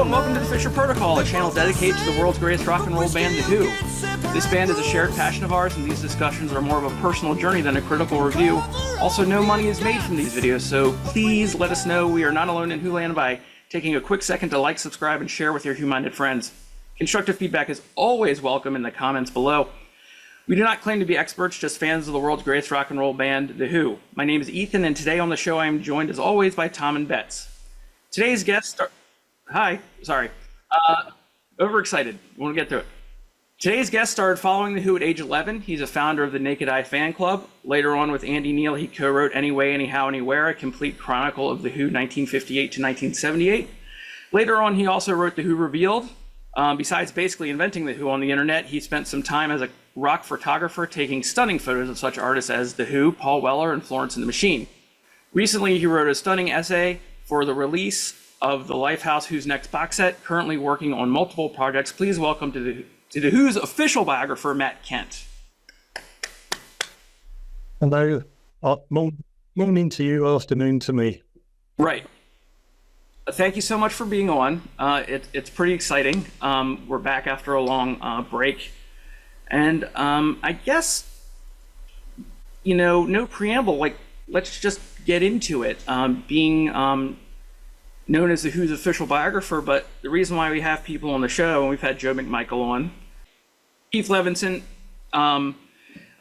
Hello and welcome to the Fisher Protocol, a channel dedicated to the world's greatest rock and roll band, The Who. This band is a shared passion of ours, and these discussions are more of a personal journey than a critical review. Also, no money is made from these videos, so please let us know we are not alone in Wholand by taking a quick second to like, subscribe, and share with your Who-minded friends. Constructive feedback is always welcome in the comments below. We do not claim to be experts, just fans of the world's greatest rock and roll band, The Who. My name is Ethan, and today on the show I am joined as always by Tom and Betts. Today's guest overexcited. Want to get through it. Today's guest started following The Who at age 11. He's a founder of the Naked Eye fan club. Later on with Andy Neal, he co-wrote Anyway, Anyhow, Anywhere, a complete chronicle of The Who 1958 to 1978. Later on, he also wrote The Who Revealed. Besides basically inventing The Who on the internet, he spent some time as a rock photographer taking stunning photos of such artists as The Who, Paul Weller, and Florence and the Machine. Recently, he wrote a stunning essay for the release of the Lifehouse Who's Next box set, currently working on multiple projects. Please welcome to the Who's official biographer, Matt Kent. Hello. Morning to you, afternoon to me. Right. Thank you so much for being on. It's pretty exciting. We're back after a long break. And I guess, no preamble, let's just get into it. Being known as The Who's official biographer, but the reason why we have people on the show, and we've had Joe McMichael on, Keith Levinson, a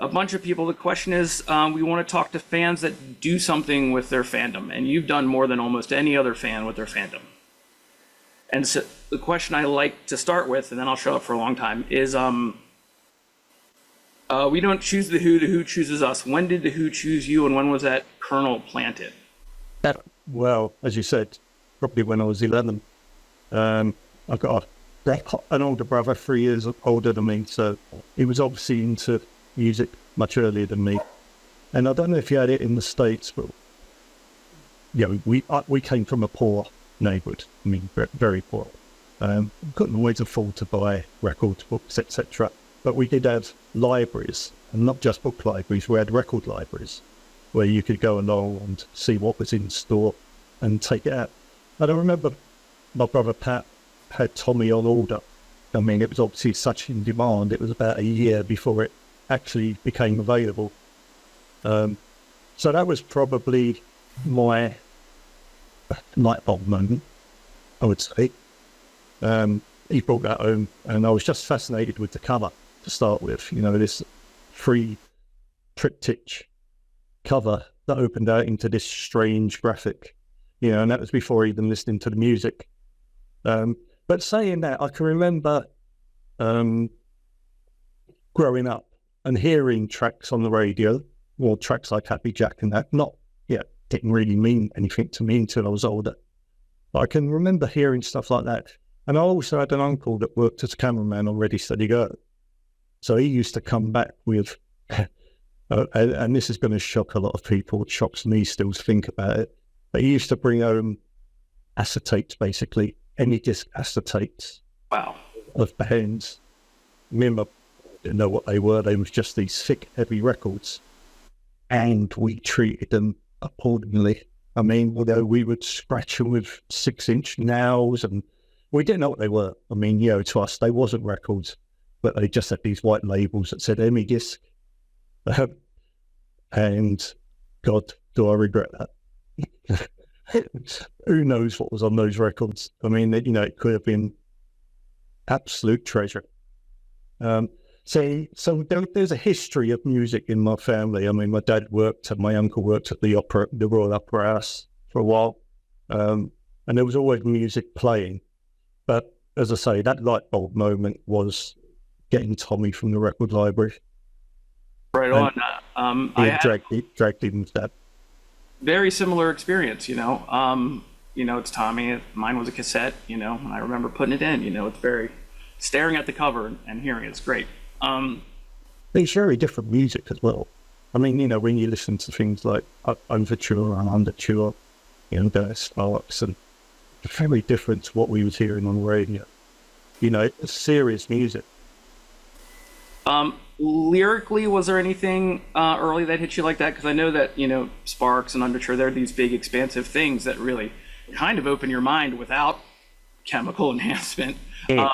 bunch of people, the question is, we want to talk to fans that do something with their fandom, and you've done more than almost any other fan with their fandom. And so the question I like to start with, and then I'll show up for a long time, is we don't choose The Who chooses us. When did The Who choose you, and when was that kernel planted? Well, as you said, probably when I was 11. I've got an older brother, 3 years older than me, so he was obviously into music much earlier than me. And I don't know if you had it in the States, but we came from a poor neighbourhood. I mean, very poor. Couldn't always afford to buy records, books, etc. But we did have libraries, and not just book libraries. We had record libraries where you could go along and see what was in store and take it out. And I remember my brother Pat had Tommy on order. I mean, it was obviously such in demand. It was about a year before it actually became available. So that was probably my light bulb moment, I would say. He brought that home, and I was just fascinated with the cover to start with. This free triptych cover that opened out into this strange graphic. And that was before even listening to the music. But saying that, I can remember growing up and hearing tracks on the radio, or tracks like Happy Jack and that, didn't really mean anything to me until I was older. But I can remember hearing stuff like that. And I also had an uncle that worked as a cameraman on Ready, Steady, Go. So he used to come back with, and this is going to shock a lot of people, it shocks me still to think about it, but he used to bring home acetates, basically, any disc acetates. Wow. Of bands. Remember, didn't know what they were. They was just these thick, heavy records. And we treated them appallingly. I mean, we would scratch them with 6-inch nails, and we didn't know what they were. I mean, to us, they wasn't records, but they just had these white labels that said EMI disc. And God, do I regret that. Who knows what was on those records? I mean, it could have been absolute treasure. So there's a history of music in my family. I mean, my dad worked and my uncle worked at the Royal Opera House for a while, and there was always music playing. But as I say, that light bulb moment was getting Tommy from the record library. Right on. I dragged him to that. Very similar experience, it's Tommy. Mine was a cassette, and I remember putting it in, it's very, staring at the cover and hearing it's great. It's very different music as well. I mean, when you listen to things like Overture and Underture, Dennis Sparks, and very different to what we was hearing on the radio. It's serious music. Lyrically, was there anything early that hit you like that? Because I know that, Sparks and Underture, they're these big, expansive things that really kind of open your mind without chemical enhancement. For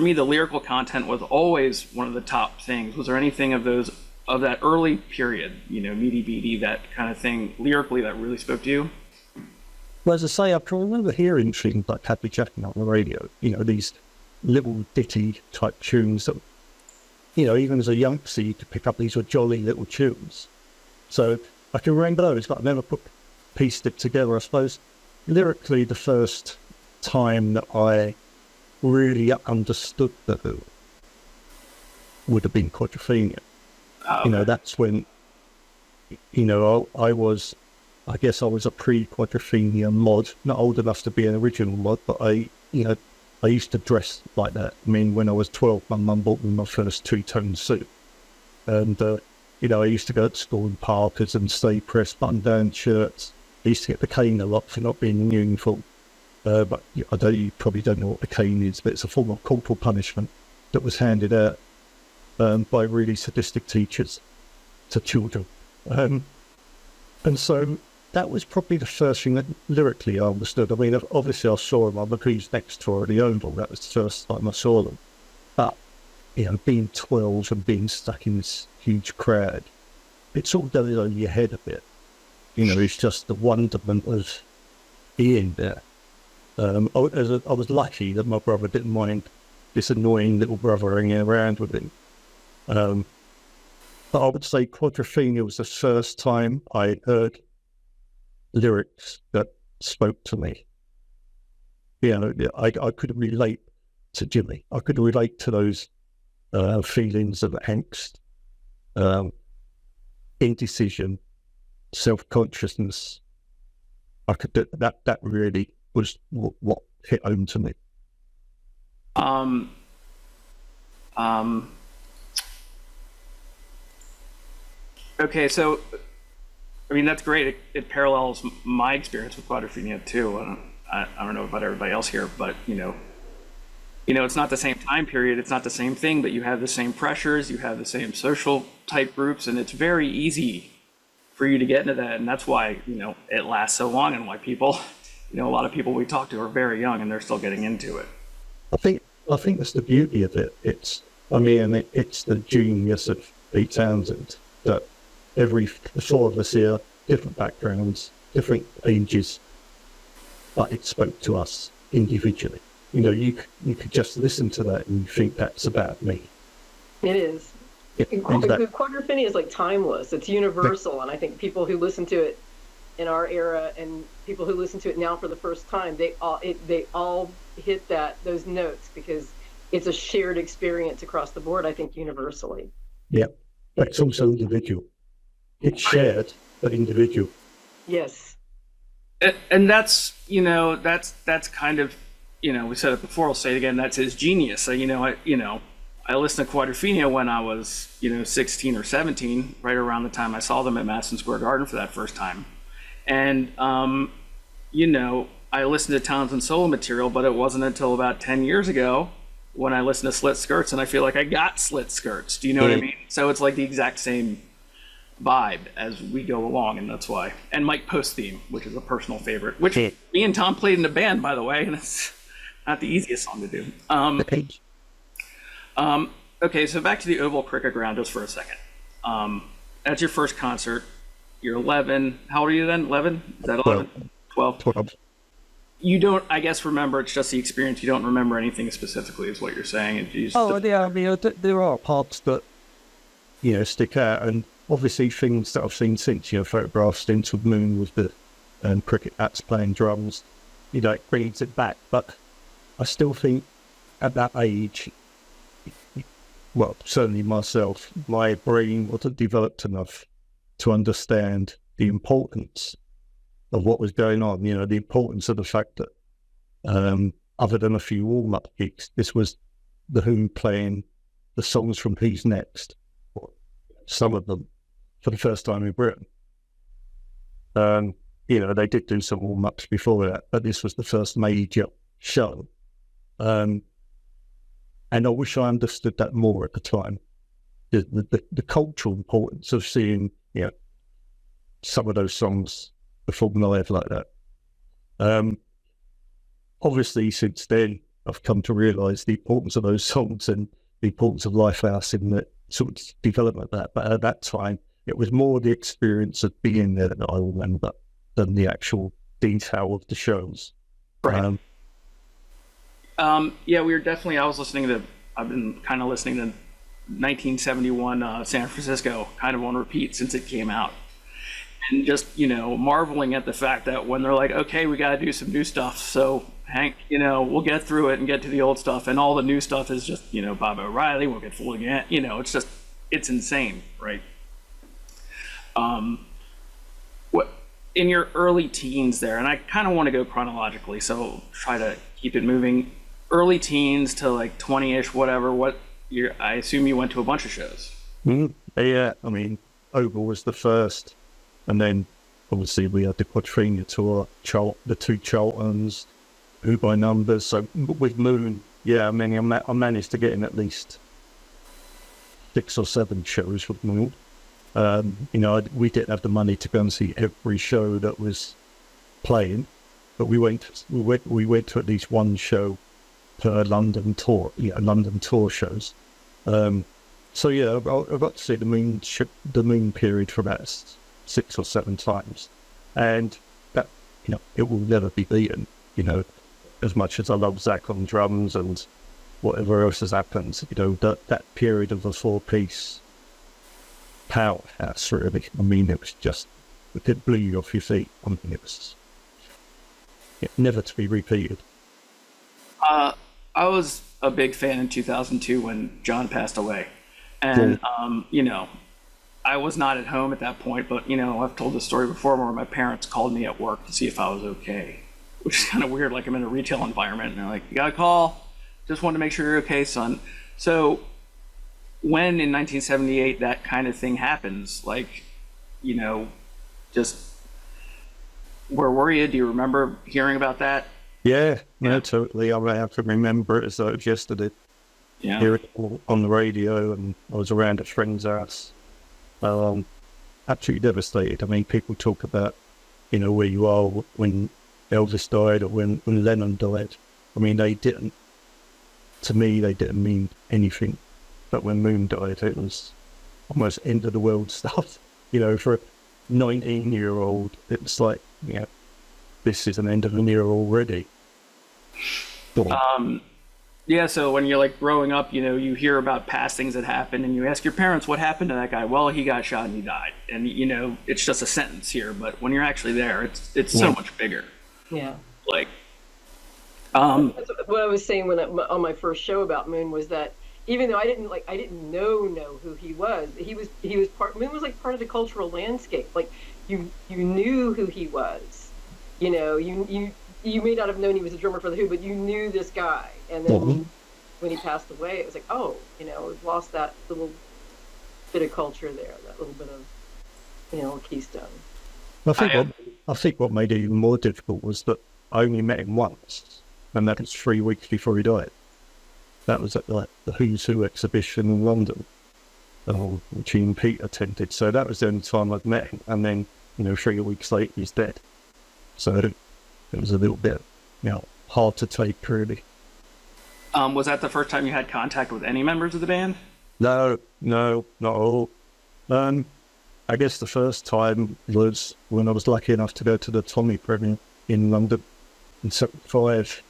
me, the lyrical content was always one of the top things. Was there anything of that early period, meaty beady, that kind of thing, lyrically, that really spoke to you? Well, as I say, I can remember hearing things like Happy Jacking on the radio, these little ditty type tunes that, even as a youngster, you could pick up. These were jolly little tunes. So I can remember those, but I never pieced it together. I suppose lyrically, the first time that I really understood the Who would have been Quadrophenia. Oh, okay. That's when, I guess I was a pre-Quadrophenia mod, not old enough to be an original mod, but I used to dress like that. I mean, when I was 12, my mum bought me my first two-tone suit. And, I used to go to school in parkas and stay pressed button-down shirts. I used to get the cane a lot for not being in uniform. But you probably don't know what the cane is, but it's a form of corporal punishment that was handed out by really sadistic teachers to children. And so that was probably the first thing that lyrically I understood. I mean, obviously I saw them on the Who's Next tour at the Oval. That was the first time I saw them. But, being 12 and being stuck in this huge crowd, it sort of does it over your head a bit. It's just the wonderment of being there. I was lucky that my brother didn't mind this annoying little brother hanging around with him. But I would say Quadrophenia was the first time I heard lyrics that spoke to me. I could relate to Jimmy. I could relate to those feelings of angst, indecision, self-consciousness. That really was what hit home to me. Okay, so I mean, that's great. It parallels my experience with Quadrophenia too. I don't know about everybody else here, but it's not the same time period. It's not the same thing, but you have the same pressures. You have the same social type groups, and it's very easy for you to get into that. And that's why it lasts so long, and why people, a lot of people we talk to are very young and they're still getting into it. I think that's the beauty of it. It's the genius of Pete Townshend that the four of us here, different backgrounds, different ages, but it spoke to us individually. You could just listen to that and you think that's about me. It is. Quadrophenia is like timeless. It's universal, and I think people who listen to it in our era and people who listen to it now for the first time, they all hit those notes because it's a shared experience across the board. I think universally. Yeah, but it's also individual. It's shared, but individual. Yes. And that's kind of, we said it before, I'll say it again, that's his genius. I listened to Quadrophenia when I was, 16 or 17, right around the time I saw them at Madison Square Garden for that first time. And, I listened to Townshend's solo material, but it wasn't until about 10 years ago when I listened to Slit Skirts, and I feel like I got Slit Skirts. Do you know what I mean? So it's like the exact same vibe as we go along, and that's why. And Mike Post's theme, which is a personal favorite, which me and Tom played in a band, by the way, and it's not the easiest song to do. Okay, so back to the Oval Cricket Ground just for a second. That's your first concert. You're 11. How old are you then? 11? Is that 11? 12? You don't, I guess, remember. It's just the experience. You don't remember anything specifically, is what you're saying. Yeah. I mean, there are parts that stick out, and obviously things that I've seen since. Photographs, Stints with Moon with the cricket bats playing drums. It brings it back. But I still think at that age, well, certainly myself, my brain wasn't developed enough to understand the importance of what was going on, the importance of the fact that other than a few warm-up gigs, this was the Who playing the songs from Who's Next, or some of them, for the first time in Britain. They did do some warm-ups before that, but this was the first major show. And I wish I understood that more at the time. The cultural importance of seeing, some of those songs performed live like that. obviously since then I've come to realise the importance of those songs and the importance of Lifehouse in the sort of development of that. But at that time, it was more the experience of being there that I remember than the actual detail of the shows. Right. Yeah, we were definitely. I've been kind of listening to 1971 San Francisco kind of on repeat since it came out, and just marveling at the fact that when they're like, okay, we got to do some new stuff, so Hank, we'll get through it and get to the old stuff, and all the new stuff is just Bob O'Reilly, we'll get full again. It's insane, right? What in your early teens there, and I kind of want to go chronologically, so try to keep it moving. Early teens to like 20-ish, whatever. I assume you went to a bunch of shows. Yeah, I mean, Oval was the first, and then obviously we had the Quadrophenia tour, the two Charltons, Who by Numbers. So with Moon, yeah, I mean, I managed to get in at least 6 or 7 shows with Moon. We didn't have the money to go and see every show that was playing, but we went to at least one show per London tour, London tour shows. So yeah, I got to see the Moon period for about 6 or 7 times, and that it will never be beaten. As much as I love Zach on drums and whatever else has happened, that period of the 4-piece powerhouse, really. I mean, it blew you off your feet. I mean, it was never to be repeated. I was a big fan in 2002 when John passed away, and I was not at home at that point, but I've told this story before where my parents called me at work to see if I was okay, which is kind of weird. Like, I'm in a retail environment and they're like, you got a call, just wanted to make sure you're okay, son. So when in 1978 that kind of thing happens, like, just where were you? Do you remember hearing about that? Yeah, no, totally. I have to remember it as though it was yesterday. Yeah. Hear it on the radio, and I was around a friend's house. Absolutely devastated. I mean, people talk about, where you are when Elvis died or when Lennon died. I mean, to me, they didn't mean anything. But when Moon died, it was almost end of the world stuff. For a 19-year-old, it's like, this is an end of an era already. Yeah, so when you're like growing up, you hear about past things that happened, and you ask your parents what happened to that guy. Well, he got shot and he died, and it's just a sentence here. But when you're actually there, it's so much bigger. Yeah. Like, that's what I was saying on my first show about Moon was that even though I didn't know who he was Moon was like part of the cultural landscape. Like you knew who he was. You may not have known he was a drummer for the Who, but you knew this guy. And then when he passed away, it was like, we've lost that little bit of culture there, that little bit of keystone. I think what made it even more difficult was that I only met him once, and that was 3 weeks before he died. That was at the Who's Who exhibition in London, which he and Pete attended. So that was the only time I'd met him, and then 3 weeks later he's dead. So it was a little bit hard to take, really. Was that the first time you had contact with any members of the band? No, not at all. I guess the first time was when I was lucky enough to go to the Tommy premiere in London in '75.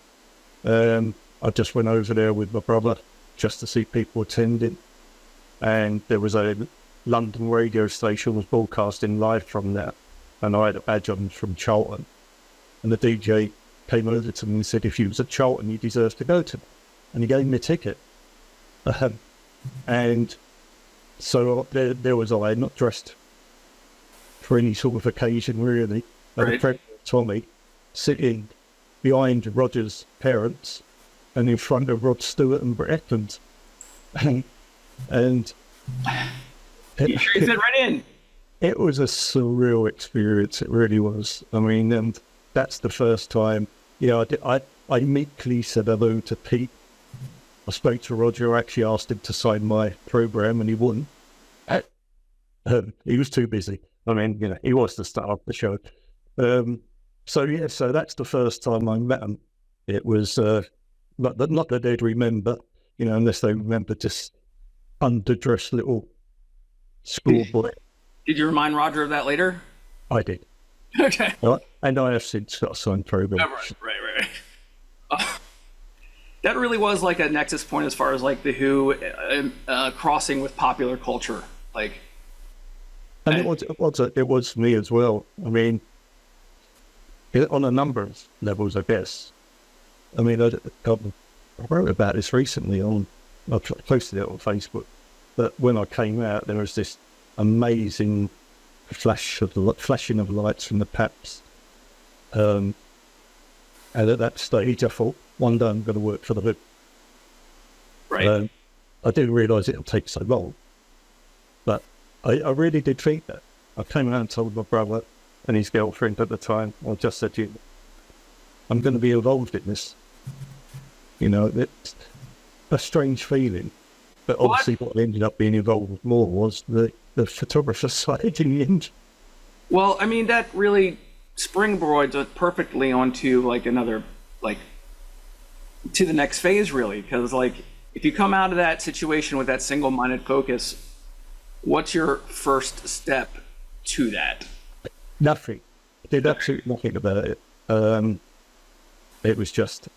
I just went over there with my brother just to see people attending, and there was a London radio station was broadcasting live from there, and I had a badge on from Charlton, and the DJ came over to me and said, if you was at Charlton, you deserve to go to it. And he gave me a ticket. And so there was I, not dressed for any sort of occasion, really. Right. A friend, Tommy, sitting behind Roger's parents and in front of Rod Stewart and Brett Eklund. And you sure you fit right in? It was a surreal experience. It really was. I mean, and that's the first time, I meekly said hello to Pete. I spoke to Roger. I actually asked him to sign my program, and he wouldn't. He was too busy. I mean, he was the star of the show. So that's the first time I met him. It was not that they'd remember, unless they remember just underdressed little schoolboy. Did you remind Roger of that later? I did. Okay. And I have since got a signed program. Oh, right. That really was like a nexus point as far as like the Who crossing with popular culture, like. And it was me as well. I mean, on a number of levels, I guess. I mean, I wrote about this recently I posted it on Facebook. But when I came out, there was this amazing flashing of lights from the Paps. And at that stage, I thought, one day I'm going to work for the Who. Right. I didn't realise it'll take so long. But I really did think that. I came out and told my brother and his girlfriend at the time, I just said to you, I'm going to be involved in this. It's a strange feeling. But obviously what ended up being involved with more was the photographer side in the end. Well, I mean, that really springboards it perfectly onto like another, like, to the next phase, really. Because, like, if you come out of that situation with that single-minded focus, what's your first step to that? Nothing. I did absolutely nothing about it. It was just,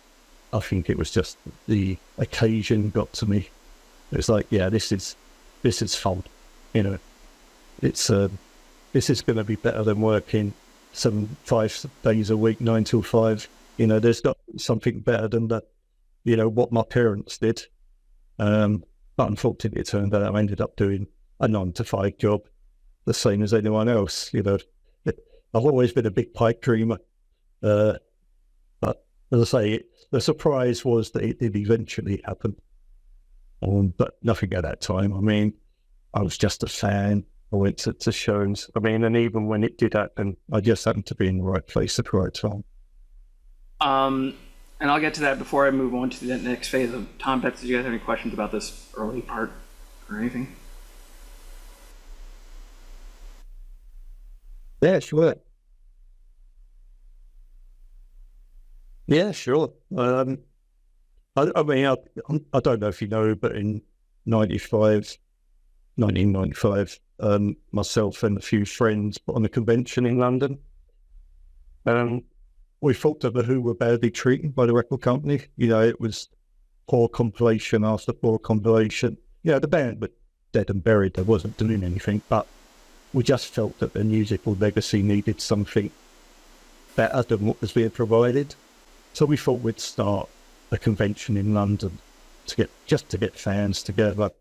I think it was just the occasion got to me. It was like, yeah, this is fun. It's this is going to be better than working 5 days a week, 9 till 5. There's got something better than that. What my parents did. But unfortunately, it turned out I ended up doing a 9 to 5 job, the same as anyone else. I've always been a big pipe dreamer. But as I say, the surprise was that it did eventually happen. But nothing at that time. I mean, I was just a fan. I went to shows. I mean, and even when it did happen, I just happened to be in the right place at the right time. And I'll get to that before I move on to the next phase of Tom Betts. Did you guys have any questions about this early part or anything? Yeah, sure. Yeah, sure. I mean, I don't know if you know, but in 1995, myself and a few friends put on a convention in London. We thought that the Who were badly treated by the record company. It was poor compilation after poor compilation. The band were dead and buried. They wasn't doing anything, but we just felt that their musical legacy needed something better than what was being provided. So we thought we'd start a convention in London to get fans together.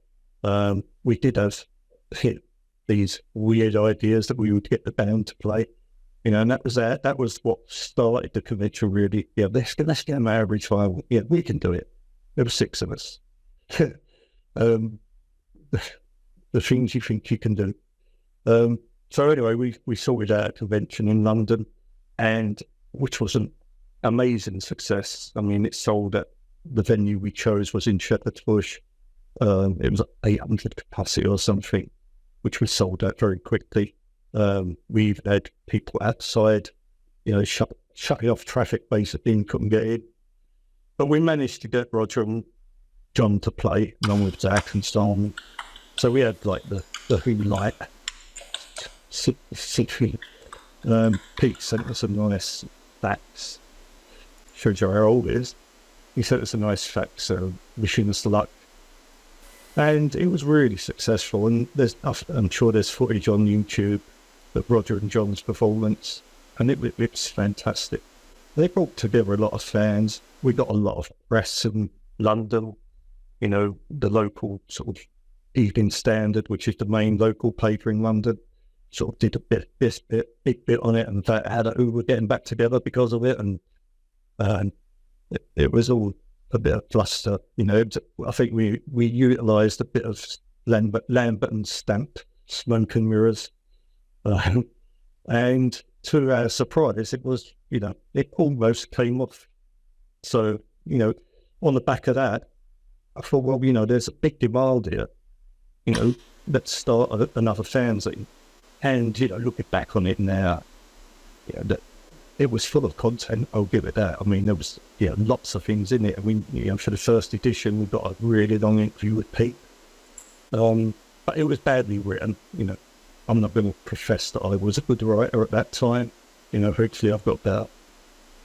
We did have these weird ideas that we would get the band to play. And that was that. That was what started the convention, really. Yeah, let's get an average file. Yeah, we can do it. There were 6 of us. The things you think you can do. So anyway, we sorted out a convention in London, and which was an amazing success. I mean, it sold at the venue we chose was in Shepherd's Bush. It was 800 capacity or something, which was sold out very quickly. We even had people outside, shutting off traffic basically and couldn't get in. But we managed to get Roger and John to play along with Zach and Storm. So we had like the Who light. Pete sent us some nice facts. Shows you how old it is. He sent us a nice fax, wishing us luck. And it was really successful. And I'm sure there's footage on YouTube of Roger and John's performance, and it's fantastic. They brought together a lot of fans. We got a lot of press in London, the local sort of Evening Standard, which is the main local paper in London, sort of did a big bit on it, and that had Who were getting back together because of it, and it was all a bit of bluster. I think we utilised a bit of Lambert and Stamp, Smoke and Mirrors. And to our surprise, it was, it almost came off. So, on the back of that, I thought, well, there's a big demand here. Let's start another fanzine. And, looking back on it now, it was full of content. I'll give it that. I mean, there was lots of things in it. I mean, for the first edition, we got a really long interview with Pete. But it was badly written. I'm not going to profess that I was a good writer at that time. Hopefully I've got better.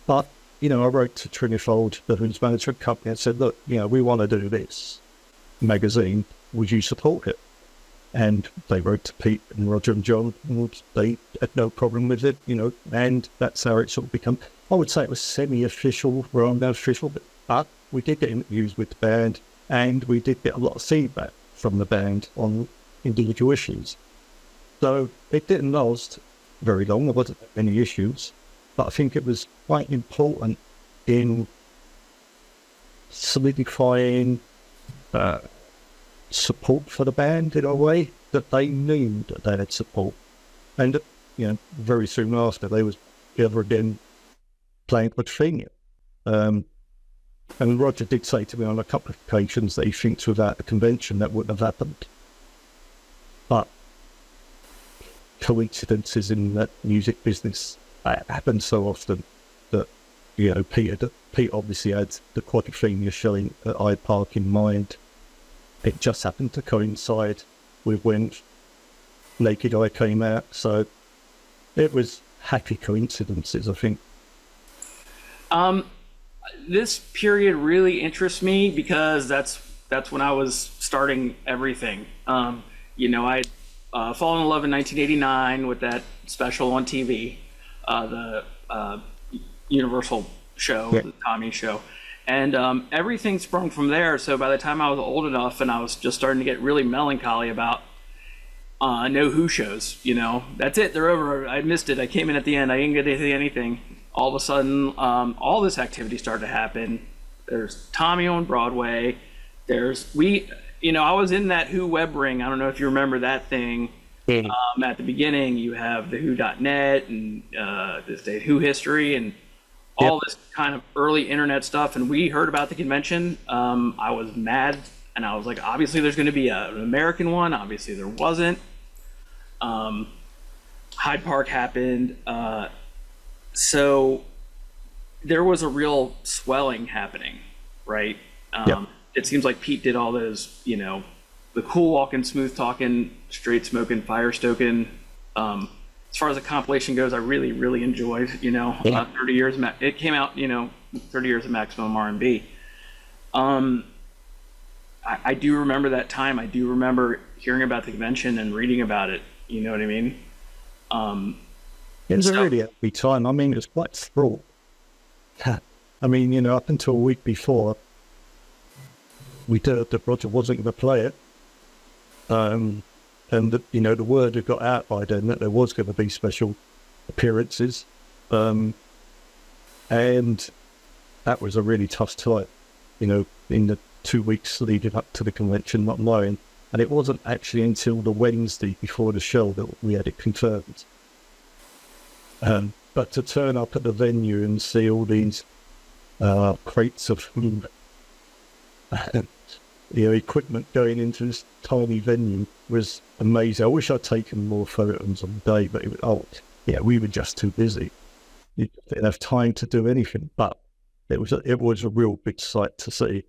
But I wrote to Trinifold, the Who's Management Company, and said, look, we want to do this magazine. Would you support it? And they wrote to Pete and Roger and John, and they had no problem with it, and that's how it sort of become. I would say it was semi-official rather than official, but we did get interviews with the band, and we did get a lot of feedback from the band on individual issues. So it didn't last very long. There wasn't many issues, but I think it was quite important in solidifying support for the band in a way that they knew that they had support. And, very soon after, they was ever again playing Quadrophenia. And Roger did say to me on a couple of occasions that he thinks without the convention that wouldn't have happened. But coincidences in that music business happen so often that, Pete obviously had the Quadrophenia showing at Hyde Park in mind. It just happened to coincide with when Naked Eye came out, so it was happy coincidences, I think. This period really interests me because that's when I was starting everything. I fallen in love in 1989 with that special on TV, the Universal show, the Tommy show. And everything sprung from there. So by the time I was old enough and I was just starting to get really melancholy about no Who shows, that's it. They're over. I missed it. I came in at the end. I didn't get to see anything. All of a sudden, all this activity started to happen. There's Tommy on Broadway. I was in that Who web ring. I don't know if you remember that thing. At the beginning, you have the Who.net and this day Who history and all this kind of early internet stuff, and we heard about the convention. I was mad, and I was like, obviously there's going to be an American one. Obviously there wasn't. Hyde Park happened. So there was a real swelling happening, right? It seems like Pete did all those, the cool walking, smooth talking, straight smoking, fire stoking. As far as the compilation goes, I really, really enjoyed, 30 years. It came out, 30 years of maximum R&B. I do remember that time. I do remember hearing about the convention and reading about it. You know what I mean? It was a really happy time. I mean, it was quite fraught. I mean, up until a week before, we heard that Roger wasn't going to play it. And the word had got out by then that there was going to be special appearances. And that was a really tough time, in the 2 weeks leading up to the convention, not knowing. And it wasn't actually until the Wednesday before the show that we had it confirmed. But to turn up at the venue and see all these crates of food, equipment going into this tiny venue was amazing. I wish I'd taken more photos on the day, but we were just too busy. You didn't have time to do anything, but it was a real big sight to see.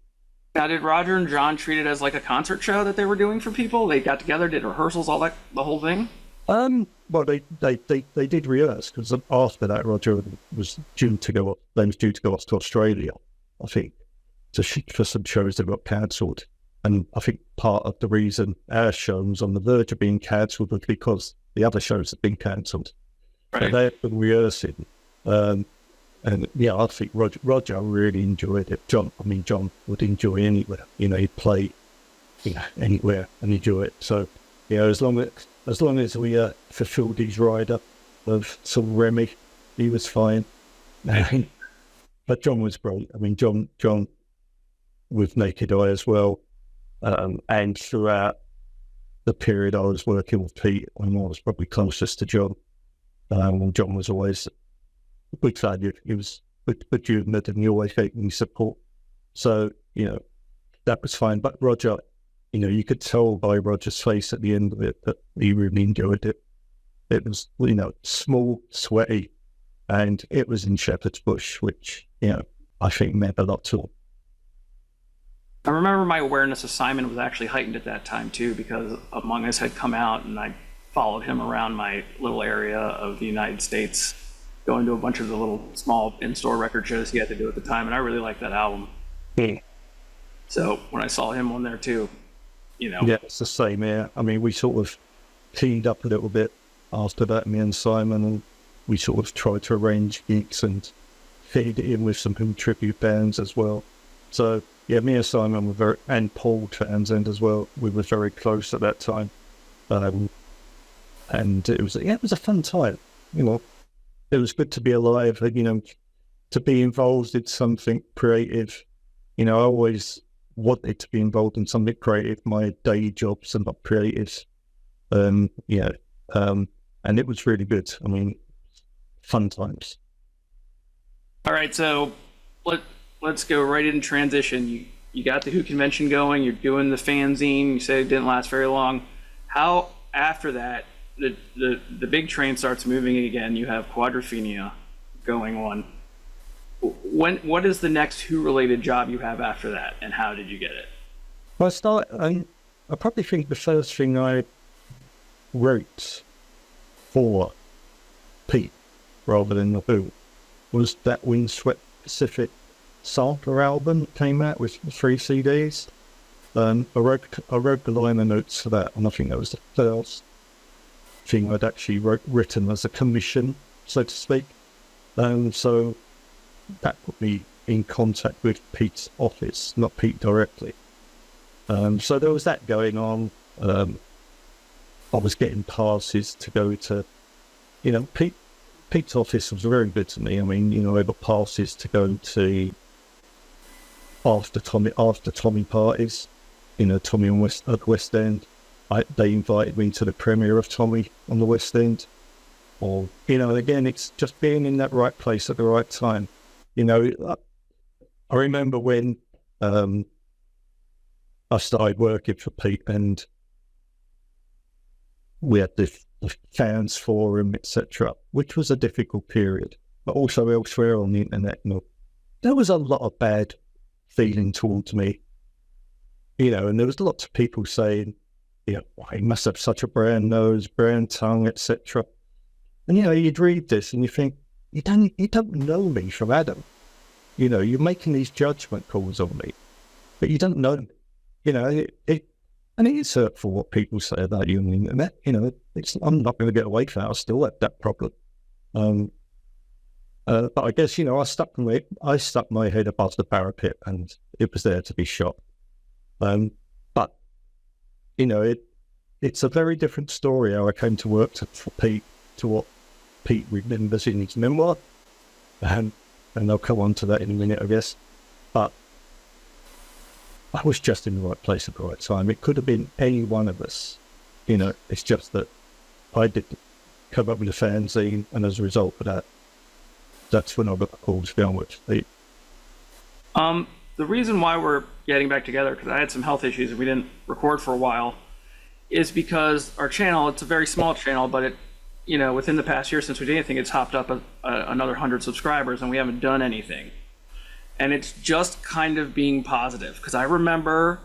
Now, did Roger and John treat it as like a concert show that they were doing for people? They got together, did rehearsals, all that, the whole thing? Well, they did rehearse because after that, Roger was due to go off. They was due to go off to Australia, I think, for some shows that got cancelled. And I think part of the reason our show was on the verge of being cancelled was because the other shows had been cancelled. Right. So they had been rehearsing. And I think Roger really enjoyed it. John would enjoy anywhere. He'd play anywhere and enjoy it. So, as long as we fulfilled his rider of some Remy, he was fine. But John was great. I mean, John with Naked Eye as well. And throughout the period I was working with Pete, I was probably closest to John. John was always a big fan. He was good humoured and he always gave me support. So, that was fine. But Roger, you could tell by Roger's face at the end of it that he really enjoyed it. It was, small, sweaty, and it was in Shepherd's Bush, which, I think meant a lot to him. I remember my awareness of Simon was actually heightened at that time too, because Among Us had come out and I followed him around my little area of the United States, going to a bunch of the little small in-store record shows he had to do at the time, and I really liked that album. So when I saw him on there too, Yeah, it's the same here. I mean, we sort of teamed up a little bit after that, me and Simon, and we sort of tried to arrange gigs and fit it in with some Who tribute bands as well. So yeah, me and Simon were and Paul Townshend as well. We were very close at that time, and it was a fun time. It was good to be alive, and to be involved in something creative. I always wanted to be involved in something creative. My day jobs are not creative. And it was really good. I mean, fun times. All right, so let's go right in transition. You got the Who convention going. You're doing the fanzine. You said it didn't last very long. How after that the big train starts moving again? You have Quadrophenia going on. What is the next Who related job you have after that, and how did you get it? Well, I probably think the first thing I wrote for Pete, rather than the Who, was that Windswept Pacific sampler album that came out with 3 CDs. I wrote the liner notes for that, and I think that was the first thing I'd actually written as a commission, so to speak. So that put me in contact with Pete's office, not Pete directly. So there was that going on. I was getting passes to go to, Pete's office was very good to me. I mean, I got passes to go to after Tommy parties, Tommy at West End. They invited me to the premiere of Tommy on the West End. Or, again, it's just being in that right place at the right time. I remember when I started working for Pete, and we had the fans forum, etc., which was a difficult period, but also elsewhere on the internet. There was a lot of bad feeling towards me, and there was lots of people saying, he must have such a brown nose, brown tongue, etc. And you'd read this and you think, you don't know me from Adam. You're making these judgment calls on me, but you don't know me. And it is hurtful what people say about you on the internet. I'm not going to get away from it. I still have that problem. But I guess, I stuck my head above the parapet, and it was there to be shot. But it's a very different story how I came to work for Pete to what Pete remembers in his memoir. And I'll come on to that in a minute, I guess. But I was just in the right place at the right time. It could have been any one of us. It's just that I did come up with a fanzine, and as a result of that, that's when I got the call to be on with Pete. The reason why we're getting back together, because I had some health issues and we didn't record for a while, is because our channel, it's a very small channel, but it, within the past year since we did anything, it's hopped up another 100 subscribers, and we haven't done anything. And it's just kind of being positive, because I remember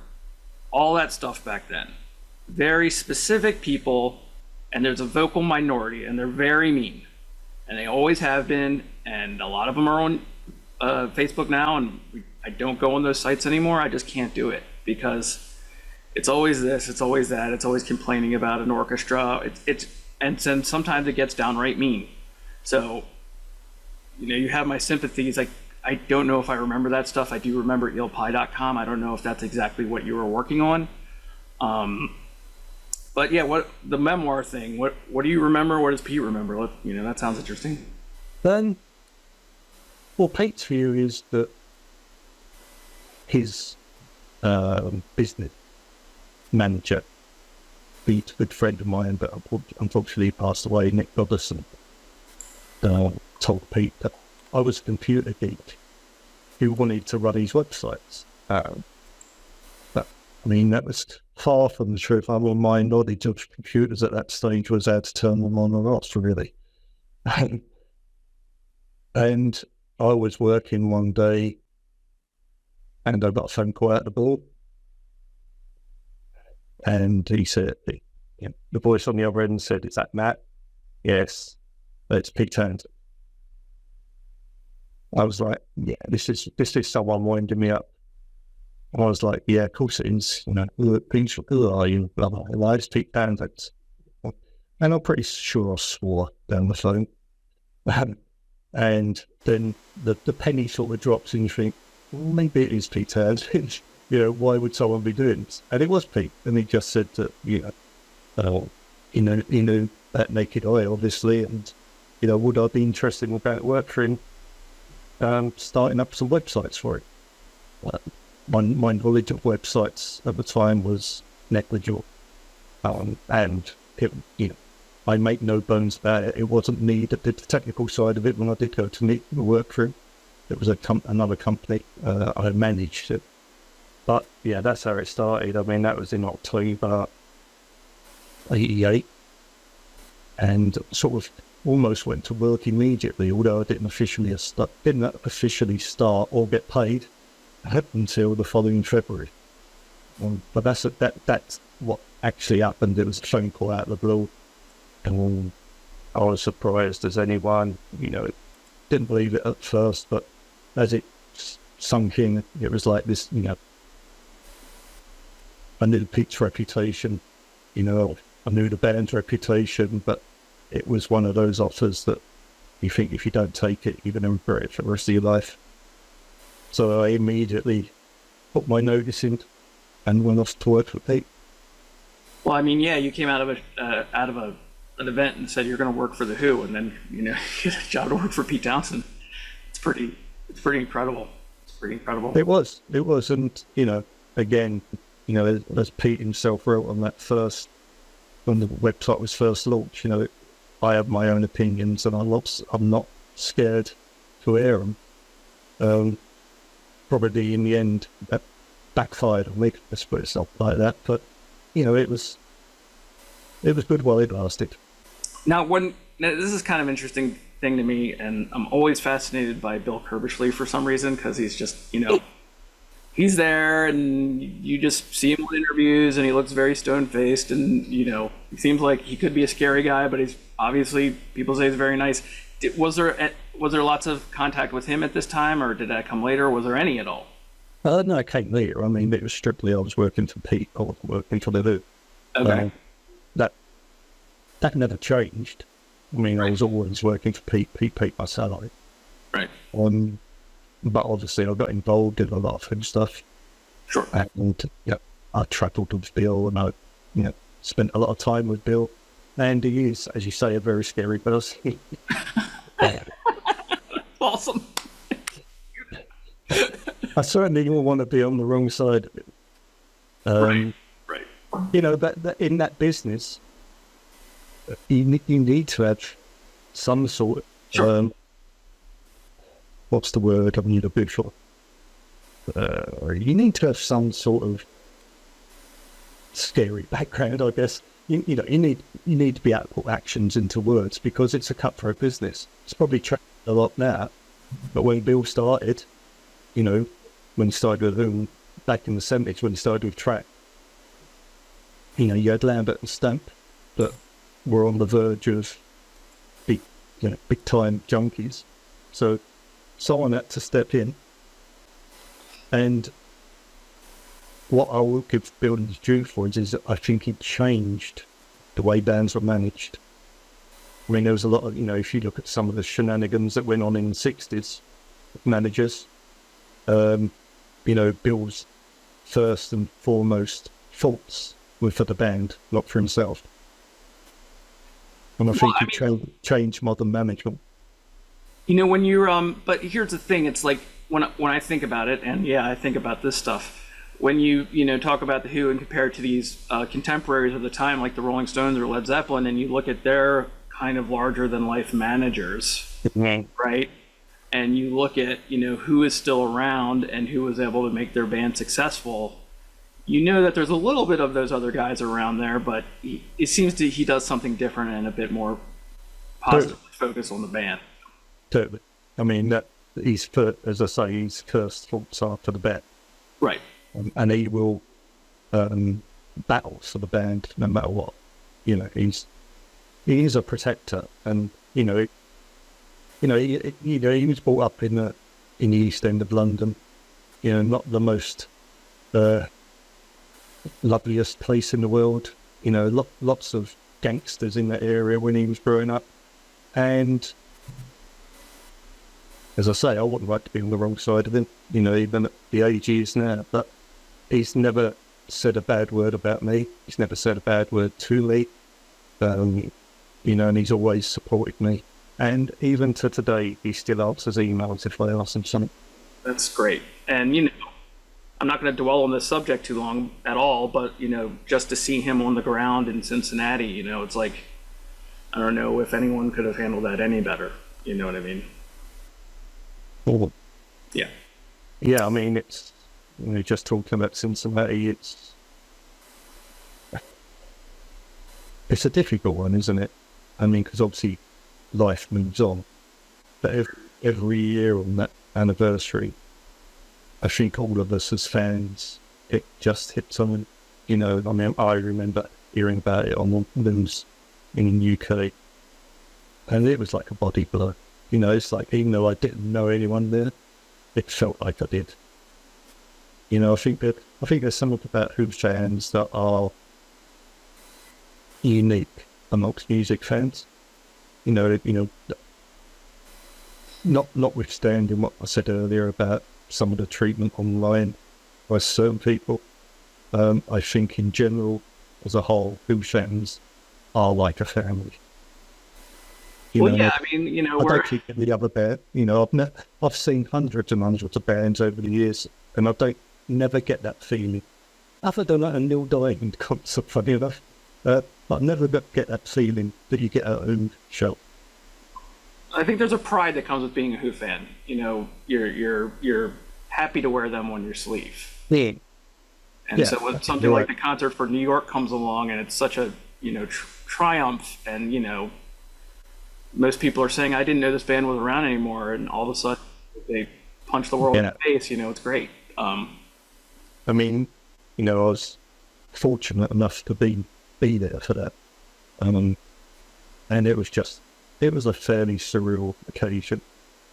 all that stuff back then. Very specific people, and there's a vocal minority, and they're very mean. And they always have been, and a lot of them are on Facebook now, and I don't go on those sites anymore. I just can't do it, because it's always this, it's always that, it's always complaining about an orchestra. And then sometimes it gets downright mean. So, you have my sympathies. I don't know if I remember that stuff. I do remember eelpie.com. I don't know if that's exactly what you were working on. But yeah, what the memoir thing, what do you remember? What does Pete remember? That sounds interesting. Then, well, Pete's view is that his business manager, Pete, a good friend of mine, but unfortunately passed away, Nick Goddison, told Pete that I was a computer geek who wanted to run his websites. But, that was far from the truth. My knowledge of computers at that stage was how to turn them on or off, really. And I was working one day and I got a phone call out of the blue. And he said, the voice on the other end said, "Is that Matt?" "Yes." "It's Pete Townshend." I was like, "Yeah, this is someone winding me up." And I was like, "Yeah, of course it is. Pete, who are you?" Blah, blah, blah. "It's Pete Townshend." And I'm pretty sure I swore down the phone. And then the penny sort of drops and you think, well, maybe it is Pete Townshend. Why would someone be doing this? And it was Pete. And he just said that, he knew that naked eye, obviously. And, would I be interested in going to work for him, starting up some websites for him? My knowledge of websites at the time was negligible. And, I make no bones about it. It wasn't me that did the technical side of it when I did go to work for him. It was another company. I managed it. But, yeah, that's how it started. I mean, that was in October 88. And sort of almost went to work immediately, although I didn't officially start or get paid until the following February. But that's what actually happened. It was a phone call out of the blue. And I was surprised as anyone, didn't believe it at first, but as it sunk in, it was like this, I knew Pete's reputation, I knew the band's reputation, but it was one of those offers that you think if you don't take it, you're going to regret it for the rest of your life. So I immediately put my notice in and went off to work for Pete. Well, I mean, yeah, you came out of an event and said you're going to work for the Who, and then you get a job to work for Pete Townshend. It's pretty incredible. It's pretty incredible. It was, and again, as Pete himself wrote on that when the website was first launched, I have my own opinions, and I'm not scared to air them. Probably in the end, that backfired on me. Let's put it like that, but it was good while it lasted. Now, this is kind of an interesting thing to me, and I'm always fascinated by Bill Curbishley for some reason, because he's just, he's there, and you just see him in interviews, and he looks very stone-faced, and, he seems like he could be a scary guy, but he's obviously, people say he's very nice. Was there lots of contact with him at this time, or did that come later? Was there any at all? No, it came later. I mean, it was strictly I was working for Pete, I wasn't working for the Who. Okay. That never changed. I mean, right. I was always working for Pete. Pete paid my salary. Right. But obviously, I got involved in a lot of him stuff. Sure. And I travelled with Bill, and I, spent a lot of time with Bill. And he is, as you say, a very scary person. Awesome. I certainly don't want to be on the wrong side of it. Right. That in that business, you need to have some sort of, sure. What's the word I'm looking for? You need to have some sort of scary background, I guess. You need to be able to put actions into words, because it's a cutthroat business. It's probably changed a lot now, but when Bill started, when he started with him back in the 70s, when he started with Track, you had Lambert and Stamp that were on the verge of big time junkies. So someone had to step in. And what I will give Bill his due for is that I think he changed the way bands were managed. I mean, there was a lot of, if you look at some of the shenanigans that went on in the 60s, managers, Bill's first and foremost faults were for the band, not for himself. And I think he changed modern management. When you're, but here's the thing, it's like, when I think about it, and yeah, I think about this stuff, when you talk about the Who and compare it to these contemporaries of the time, like the Rolling Stones or Led Zeppelin, and you look at their kind of larger than life managers, right? And you look at who is still around and who was able to make their band successful. That there's a little bit of those other guys around there, but it seems he does something different and a bit more positively focused on the band. Totally. I mean, that as I say, he's first thoughts after the bet. Right. And he will battle for the band no matter what. You know, he is a protector, and he was brought up in the East End of London. You know, not the most loveliest place in the world. You know, lots of gangsters in that area when he was growing up, and as I say, I wouldn't like to be on the wrong side of him. You know, even at the age he is now, but he's never said a bad word about me. He's never said a bad word to me. You know, and he's always supported me. And even to today, he still answers emails if I ask him something. That's great. And, you know, I'm not going to dwell on this subject too long at all, but, you know, just to see him on the ground in Cincinnati, you know, it's like, I don't know if anyone could have handled that any better. You know what I mean? Cool. Yeah. Yeah, I mean, it's, you know, just talking about Cincinnati, it's a difficult one, isn't it? I mean, because obviously life moves on. But every year on that anniversary, I think all of us as fans, it just hits on, you know, I mean, I remember hearing about it on the news in the UK, and it was like a body blow. You know, it's like, even though I didn't know anyone there, it felt like I did. You know, I think there's something about Who's fans that are unique amongst music fans. You know, notwithstanding what I said earlier about some of the treatment online by certain people, I think in general, as a whole, Who's fans are like a family. I mean, you know, I don't think any other band. You know, I've seen hundreds and hundreds of bands over the years, and I never get that feeling. Other than at a Neil Diamond concert, funny enough, I never get that feeling that you get at a Who show. I think there's a pride that comes with being a Who fan. You know, you're happy to wear them on your sleeve. Yeah. And so when something like the concert for New York comes along, and it's such a, you know, triumph, and, you know, most people are saying, I didn't know this band was around anymore, and all of a sudden they punch the world in the face. You know, it's great. I mean, you know, I was fortunate enough to be there for that. And it was a fairly surreal occasion.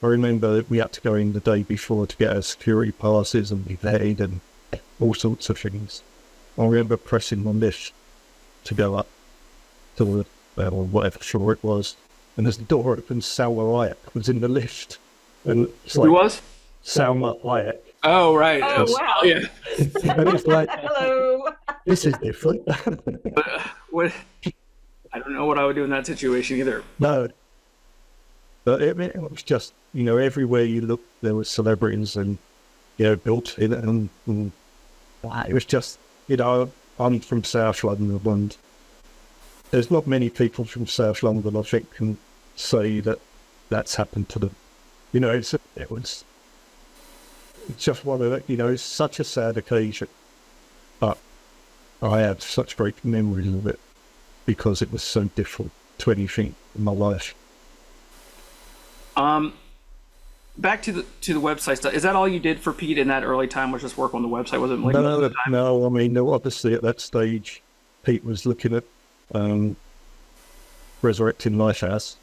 I remember that we had to go in the day before to get our security passes and be vetted and all sorts of things. I remember pressing the lift to go up to whatever floor it was. And as the door opened, Salma Hayek was in the lift. And it's like, who was? Salma Hayek. Oh, right. Oh, wow. Yeah. And it's like, Hello. this is different. What? I don't know what I would do in that situation either. No. But it was just, you know, everywhere you looked, there were celebrities and, you know, built in it. And it was just, you know, I'm from South London, and there's not many people from South London, I think, can say that that's happened to them. You know, it's just one of the, you know, it's such a sad occasion, but I have such great memories of it because it was so different to anything in my life. Back to the website stuff. Is that all you did for Pete in that early time? Was just work on the website? Was it like no? I mean, obviously at that stage, Pete was looking at resurrecting Lifehouse.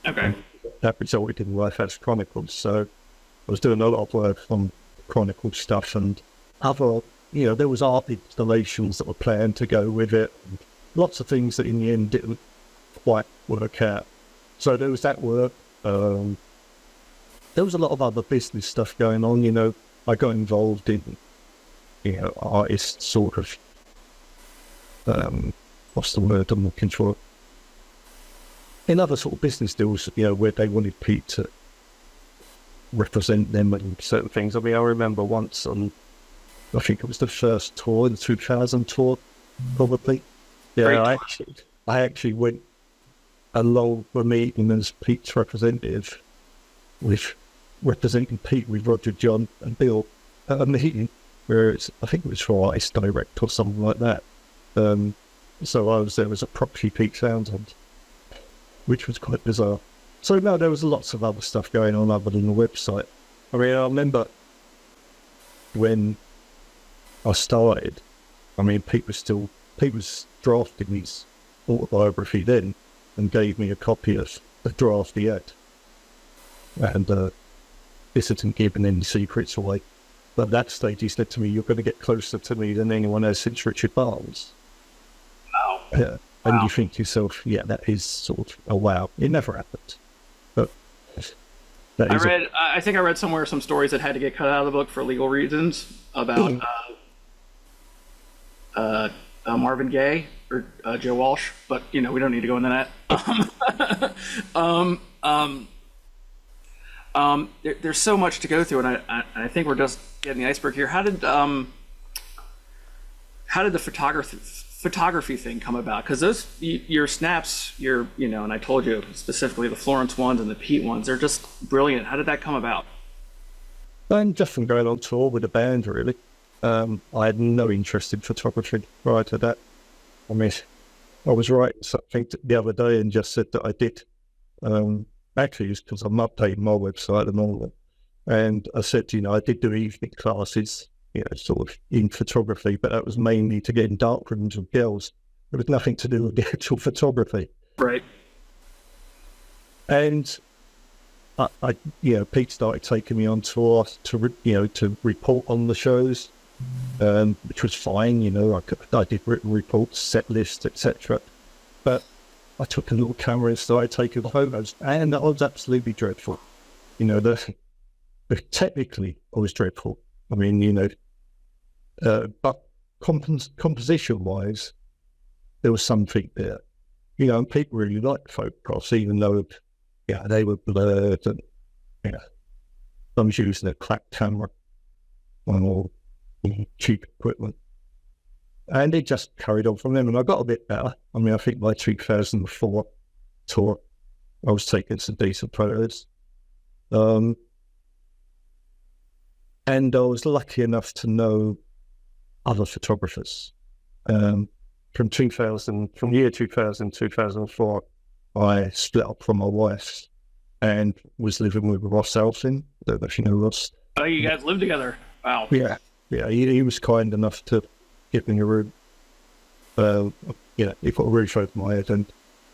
Okay. That resulted in Lifehouse Chronicles. So I was doing a lot of work on Chronicle stuff and other, you know, there was art installations that were planned to go with it. And lots of things that in the end didn't quite work out. So there was that work. There was a lot of other business stuff going on. You know, I got involved in, you know, artist sort of, what's the word I'm looking for? In other sort of business deals, you know, where they wanted Pete to represent them and certain things. I mean, I remember once on, I think it was the first tour, the 2000 tour, probably. Yeah, I actually went along for a meeting as Pete's representative, with representing Pete with Roger, John and Bill at a meeting where I think it was for Artist Direct or something like that. So I was there as a proxy Pete Townsend, which was quite bizarre. So no, there was lots of other stuff going on other than the website. I mean, I remember when I started, I mean, Pete was drafting his autobiography then and gave me a copy of the draft he had. And this isn't giving any secrets away. But at that stage he said to me, "You're going to get closer to me than anyone else since Richard Barnes." Wow. Yeah. And you think to yourself, yeah, that is sort of a wow. It never happened. But that is I think I read somewhere some stories that had to get cut out of the book for legal reasons about Marvin Gaye or Joe Walsh, but we don't need to go into that. There's so much to go through, and I think we're just getting the iceberg here. How did the photography thing come about? Because your snaps, and I told you specifically the Florence ones and the Pete ones, they're just brilliant. How did that come about? And just from going on tour with a band, really. I had no interest in photography prior to that. I mean, I was writing something the other day and just said that I did. Actually, it's because I'm updating my website and all that. And I said, I did do evening classes, sort of in photography, but that was mainly to get in dark rooms with girls. There was nothing to do with the actual photography. Right. And Pete started taking me on tour to report on the shows, which was fine. I did written reports, set lists, etc. But I took a little camera and started taking photos, and that was absolutely dreadful. Technically, I was dreadful. I mean, but composition-wise, there was something there. And people really liked photographs, even though, they were blurred and, I was using a clap camera on all cheap equipment. And it just carried on from them, and I got a bit better. I mean, I think by 2004 tour, I was taking some decent photos. And I was lucky enough to know other photographers. From year 2000, 2004, I split up from my wife and was living with Ross Elfin. I don't know if you know Ross. Oh, you guys live together. Wow. Yeah. He was kind enough to give me a room. He put a roof over my head, and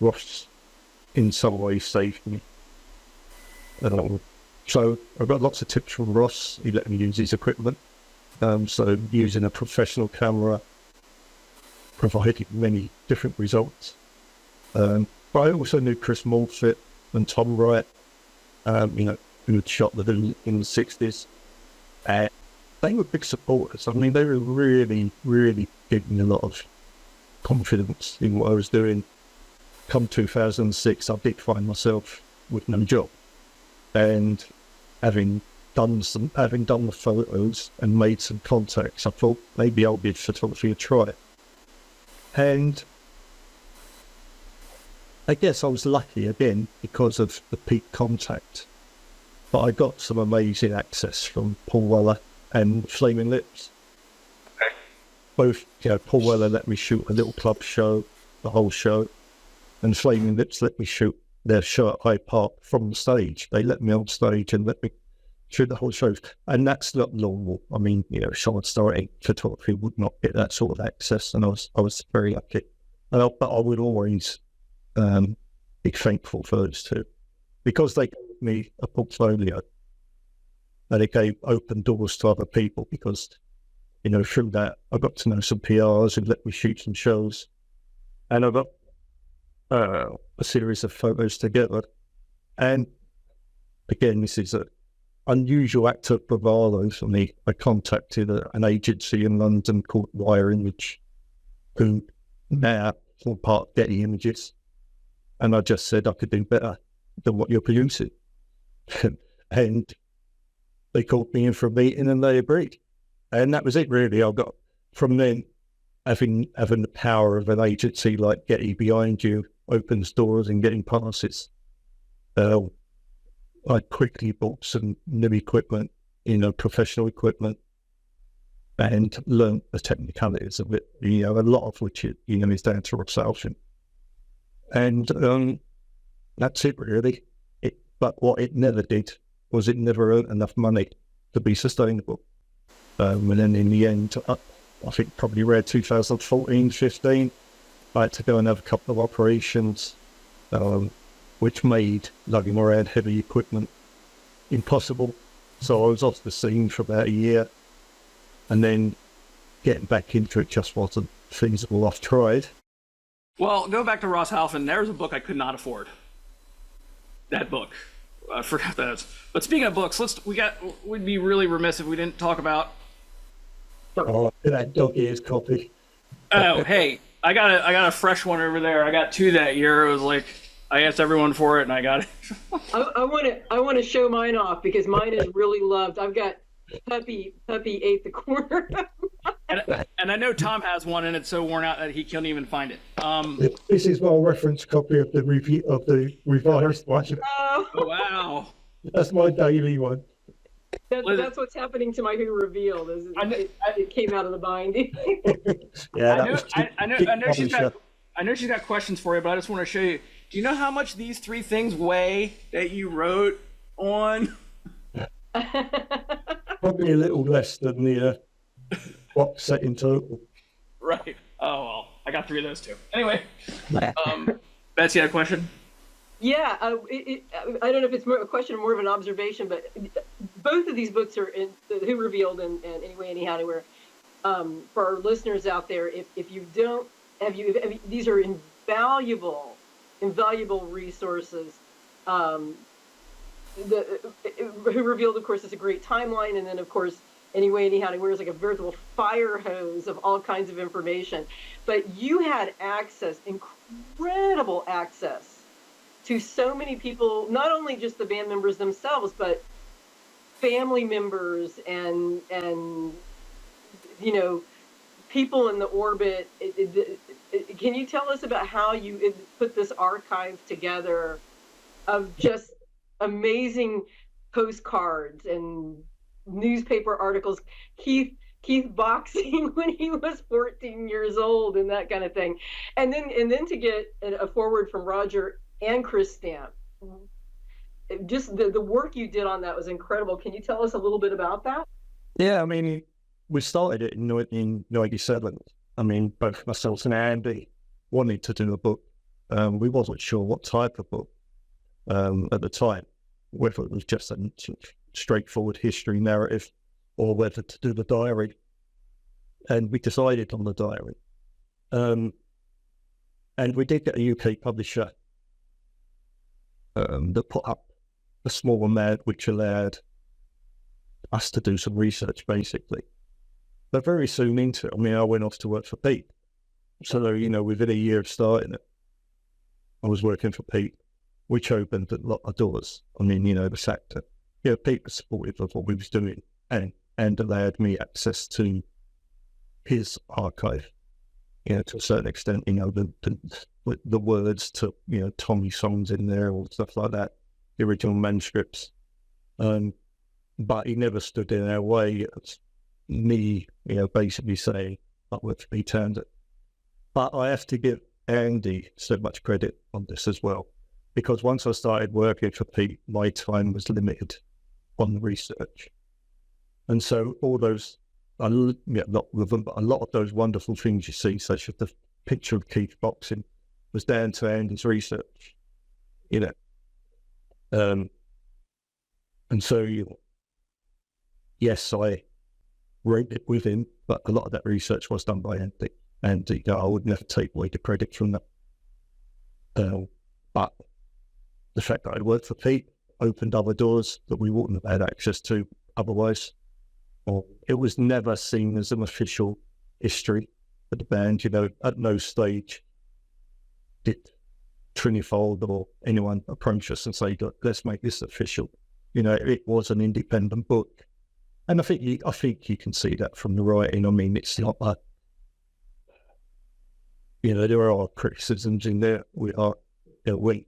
Ross, in some way, saved me. So I got lots of tips from Ross. He let me use his equipment. So using a professional camera provided many different results. But I also knew Chris Morfitt and Tom Wright, who had shot the in the 60s. They were big supporters. I mean, they were really, really giving me a lot of confidence in what I was doing. Come 2006, I did find myself with no job. And having done the photos and made some contacts, I thought maybe I'll give photography a try. And I guess I was lucky again because of the Pete contact. But I got some amazing access from Paul Weller and Flaming Lips. Both, Paul Weller let me shoot a little club show, the whole show, and Flaming Lips let me shoot their show at Hyde Park from the stage. They let me on stage and let me shoot the whole show. And that's not normal. I mean, someone starting photography would not get that sort of access, and I was very lucky. But I would always be thankful for those two, because they gave me a portfolio. And it gave open doors to other people because, through that, I got to know some PRs who let me shoot some shows. And I got a series of photos together. And again, this is an unusual act of bravado for me. I contacted an agency in London called Wire Image, who now form part of Getty Images. And I just said I could do better than what you're producing. And they called me in for a meeting and they agreed. And that was it, really. I got, from then, having the power of an agency like Getty behind you opens doors and getting passes. I quickly bought some new equipment, professional equipment, and learned the technicalities of it, a lot of which, is down to Ross Elfin. And that's it, really. But what it never did was it never earned enough money to be sustainable. And then in the end, I think probably around 2014, 15, I had to go and have a couple of operations, which made lugging around heavy equipment impossible. So I was off the scene for about a year, and then getting back into it just wasn't feasible. I've tried. Well, go back to Ross Halfin. There's a book I could not afford. That book. I forgot that. But speaking of books, we'd be really remiss if we didn't talk about. Oh, that dog ears copy. Oh, hey, I got a fresh one over there. I got 2 that year. It was like I asked everyone for it, and I got it. I want to show mine off because mine is really loved. I've got Puppy ate the corner. and I know Tom has one, and it's so worn out that he can't even find it. This is my reference copy of the review of the revised one. Oh wow, that's my daily one. That's what's happening to my Who Reveal. It came out of the binding. Yeah, I know she's got questions for you, but I just want to show you. Do you know how much these 3 things weigh that you wrote on? Probably a little less than the box set in total. Right. Oh well, I got 3 of those too. Anyway, Betsy had a question. Yeah, I don't know if it's more a question or more of an observation, but both of these books are in Who Revealed and Anyway, Anyhow, Anywhere. For our listeners out there, if you don't these are invaluable resources. Who Revealed, of course, is a great timeline, and then of course Anyway, Anyhow, Anywhere is like a veritable fire hose of all kinds of information. But you had incredible access to so many people, not only just the band members themselves, but family members and people in the orbit. Can you tell us about how you put this archive together of just amazing postcards and newspaper articles? Keith boxing when he was 14 years old and that kind of thing, and then to get a foreword from Roger and Chris Stamp. Just the work you did on that was incredible. Can you tell us a little bit about that? Yeah, I mean, we started it in 1997. I mean, both myself and Andy wanted to do a book. We wasn't sure what type of book at the time, whether it was just a straightforward history narrative or whether to do the diary. And we decided on the diary. And we did get a UK publisher that put up a small amount which allowed us to do some research, basically. But very soon into it, I mean, I went off to work for Pete. So, within a year of starting it, I was working for Pete, which opened a lot of doors. I mean, the fact that, Pete was supportive of what we was doing and allowed me access to his archive, to a certain extent, the words to, Tommy songs in there or stuff like that, the original manuscripts. But he never stood in our way. It's me, basically saying, not worth me turned it. But I have to give Andy so much credit on this as well, because once I started working for Pete, my time was limited on the research. And so all those, not with them, but a lot of those wonderful things you see, such as the picture of Keith boxing, was down to Andy's research, And so, yes, I wrote it with him, but a lot of that research was done by Andy. And I would never take away the credit from that. But the fact that I worked for Pete opened other doors that we wouldn't have had access to otherwise. It was never seen as an official history of the band. At no stage did Trinifold or anyone approach us and say, let's make this official. It was an independent book. And I think you can see that from the writing. I mean, it's not there are criticisms in there. We are, we're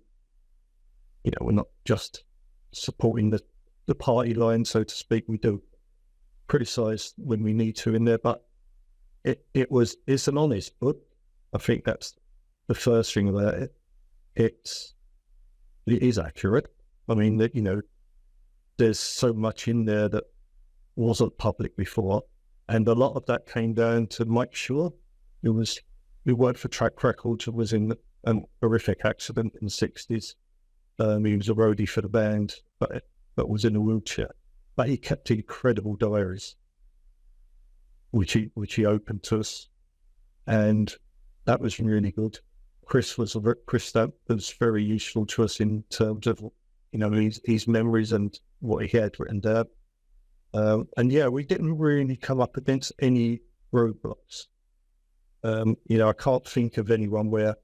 not just supporting the party line, so to speak. We do criticize when we need to in there, but it's an honest book. I think that's the first thing about it. It is accurate. I mean, that, you know, there's so much in there that wasn't public before, and a lot of that came down to Mike Shaw, who worked for Track Records, who was in a horrific accident in the 60s. He was a roadie for the band, but was in a wheelchair. But he kept incredible diaries, which he opened to us, and that was really good. Chris Stamp was very useful to us in terms of, you know, his memories and what he had written down. And yeah, we didn't really come up against any roadblocks. You know, I can't think of anyone where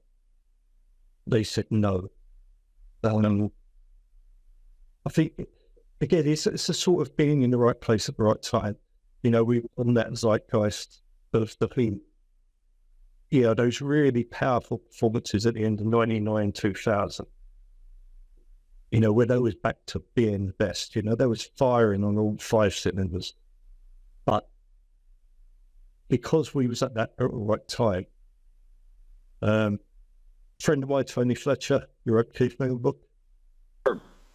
they said no. I think, again, it's a sort of being in the right place at the right time. You know, we were on that zeitgeist of the thing. You know, those really powerful performances at the end of 99, 2000. You know, where they was back to being the best. You know, there was firing on all 5 cylinders. But because we was at that right time, friend of mine, Tony Fletcher, who wrote Keith Mill book,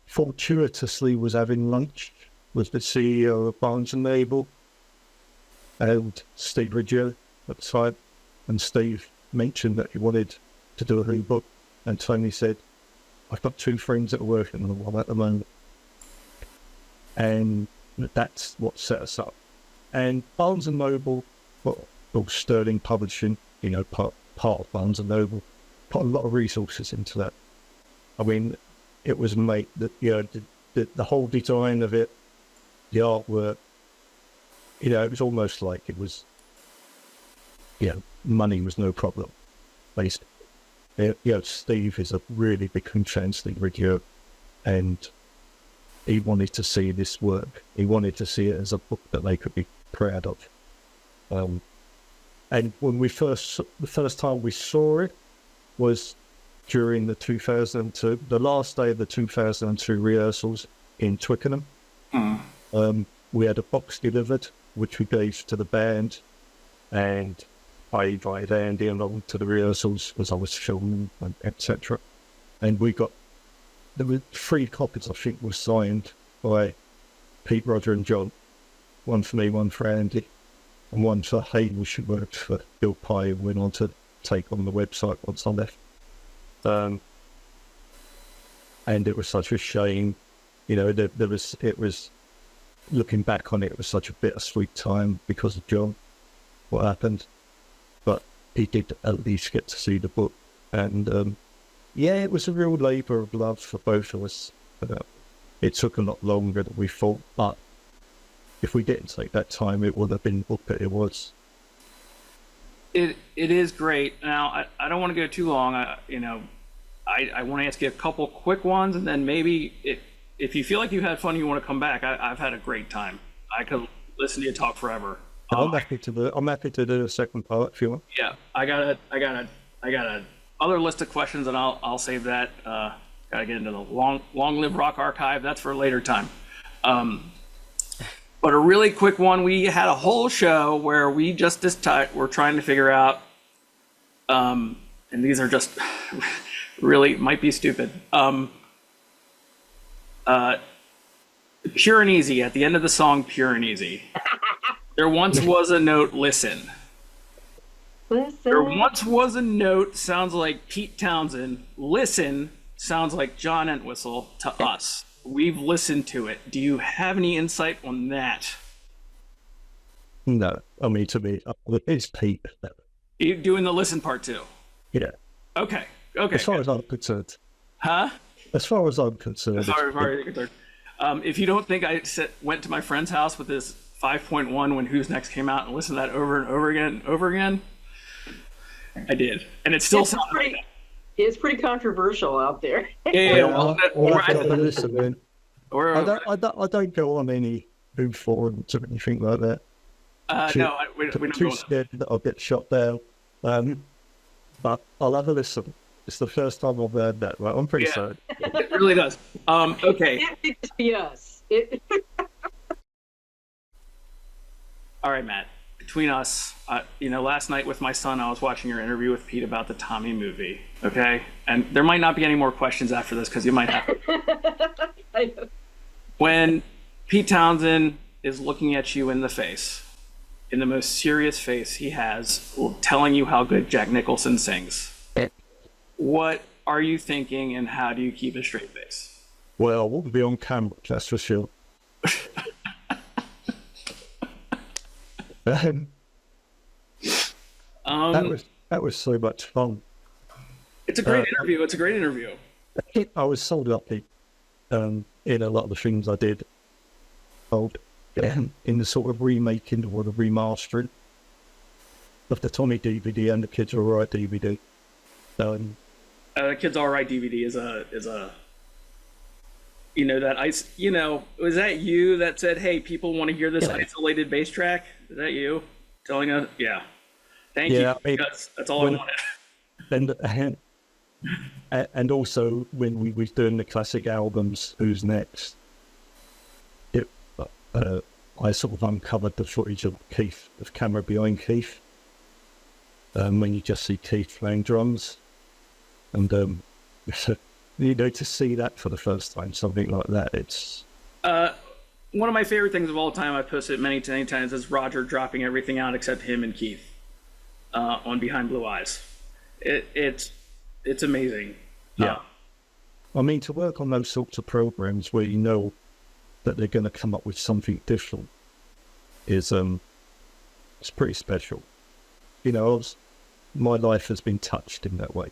fortuitously was having lunch with the CEO of Barnes and Noble and Steve Ridgell at the time. And Steve mentioned that he wanted to do a new book, and Tony said, I've got 2 friends that are working on one at the moment. And that's what set us up. And Barnes and Noble, or Sterling Publishing, you know, part of Barnes and Noble, put a lot of resources into that. I mean, it was made that, you know, the whole design of it, the artwork, you know, it was almost like it was, you know, money was no problem, basically. You know, Steve is a really big fan, Steve Ridgell, and he wanted to see this work. He wanted to see it as a book that they could be proud of. And when the first time we saw it was during the last day of the 2002 rehearsals in Twickenham. We had a box delivered, which we gave to the band, and I invited Andy along to the rehearsals as I was filming, etc. And there were 3 copies, I think, were signed by Pete, Roger and John. One for me, one for Andy, and one for Hayden, who worked for Bill Pye, and went on to take on the website once I left. And it was such a shame, you know, it was, looking back on it, it was such a bittersweet time because of John, what happened. But he did at least get to see the book. And yeah, it was a real labour of love for both of us. It took a lot longer than we thought, but if we didn't take that time, it would have been the book that it was. It is great. Now, I don't want to go too long. I want to ask you a couple quick ones, and then maybe if you feel like you had fun, you want to come back. I've had a great time. I could listen to you talk forever. I'm happy to do a second part if you want. Yeah, I got a other list of questions, and I'll save that. Gotta get into the long live rock archive. That's for a later time. But a really quick one. We had a whole show where we just we're trying to figure out, and these are just really might be stupid. Pure and Easy, at the end of the song Pure and Easy, there once was a note, listen. There once was a note, sounds like Pete Townshend. Listen sounds like John Entwistle to us. We've listened to it. Do you have any insight on that? No, I mean, to me, it's Pete. You doing the listen part too? Yeah. Okay. As far as I'm concerned. Huh? As far as I'm concerned. As far as I'm concerned. If you don't think I went to my friend's house with this 5.1 when Who's Next came out and listened to that over and over again, I did. And it still sounds like that. It's pretty controversial out there. Yeah. I don't go on any food forums or anything like that. No, we don't too go scared that I'll get shot down. But I'll have a listen. It's the first time I've heard that. Right? I'm pretty sad. It really does. Okay. Yes. All right, Matt. between us, last night with my son, I was watching your interview with Pete about the Tommy movie. Okay, and there might not be any more questions after this because you might have. I know. When Pete Townshend is looking at you in the face, in the most serious face he has, telling you how good Jack Nicholson sings, what are you thinking, and how do you keep a straight face? Well, I wouldn't be on camera, that's for sure. That was so much fun. It's a great interview. It's a great interview. I was sold up in a lot of the things I did. In the sort of remaking or the remastering of the Tommy DVD and the Kids Are Alright DVD. The Kids Are Alright DVD is a was that you that said, hey, people want to hear this isolated bass track? Is that you telling us? Yeah. Thank you. Because that's all I wanted. And also when we was doing the classic albums, Who's Next? I sort of uncovered the footage of Keith, the camera behind Keith. When you just see Keith playing drums, and to see that for the first time, something like that, it's one of my favorite things of all time. I've posted many times is Roger dropping everything out except him and Keith on Behind Blue Eyes. It's amazing. Yeah. I mean, to work on those sorts of programs where you know that they're going to come up with something different is it's pretty special. My life has been touched in that way,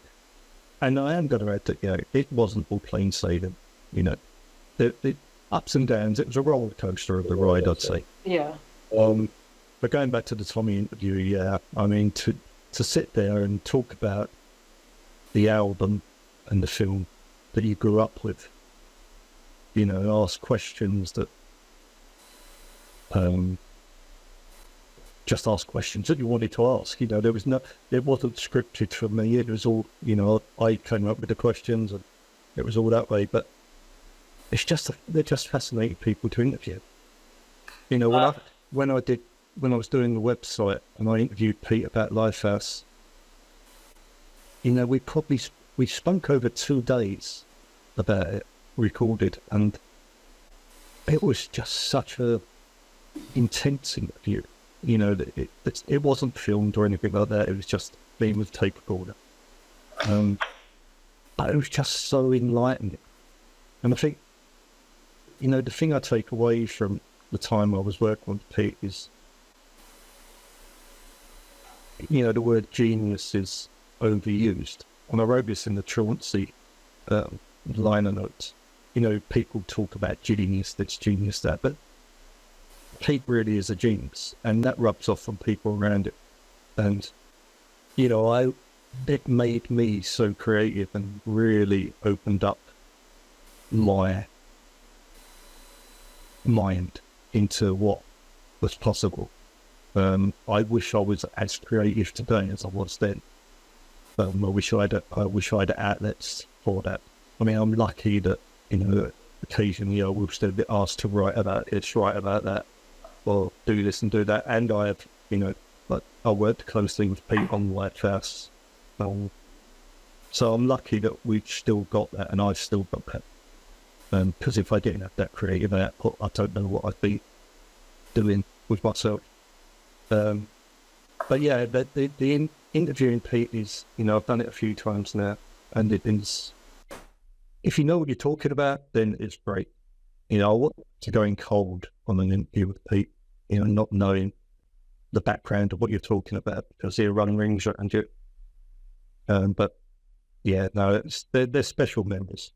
and I am going to add that it wasn't all plain sailing. The ups and downs. It was a roller coaster of the ride, I'd say. Yeah. But going back to the Tommy interview, I mean to sit there and talk about the album and the film that you grew up with. Ask questions that, just ask questions that you wanted to ask. There wasn't scripted for me. It was all, I came up with the questions, and it was all that way. But they're just fascinating people to interview. When I was doing the website and I interviewed Pete about Lifehouse, we spoke over 2 days about it, recorded, and it was just such a intense interview. It wasn't filmed or anything like that. It was just me with tape recorder. But it was just so enlightening. And I think, the thing I take away from the time I was working with Pete is, the word genius is overused. And I wrote this in the Chauncey liner notes. People talk about genius this, genius that, but Pete really is a genius, and that rubs off on people around it. And, it made me so creative and really opened up my mind into what was possible. I wish I was as creative today as I was then. I wish I had outlets for that. I mean, I'm lucky that, occasionally I will still be asked to write about this, write about that, or do this and do that. And I have, I worked closely with Pete on Lifehouse. So I'm lucky that we've still got that, and I've still got that. Because if I didn't have that creative output, I don't know what I'd be doing with myself. But yeah, the interviewing Pete is, I've done it a few times now, and it is, if you know what you're talking about, then it's great. I want to go in cold on an interview with Pete, not knowing the background of what you're talking about, because he'll run rings around you. But yeah, no, they're special memories.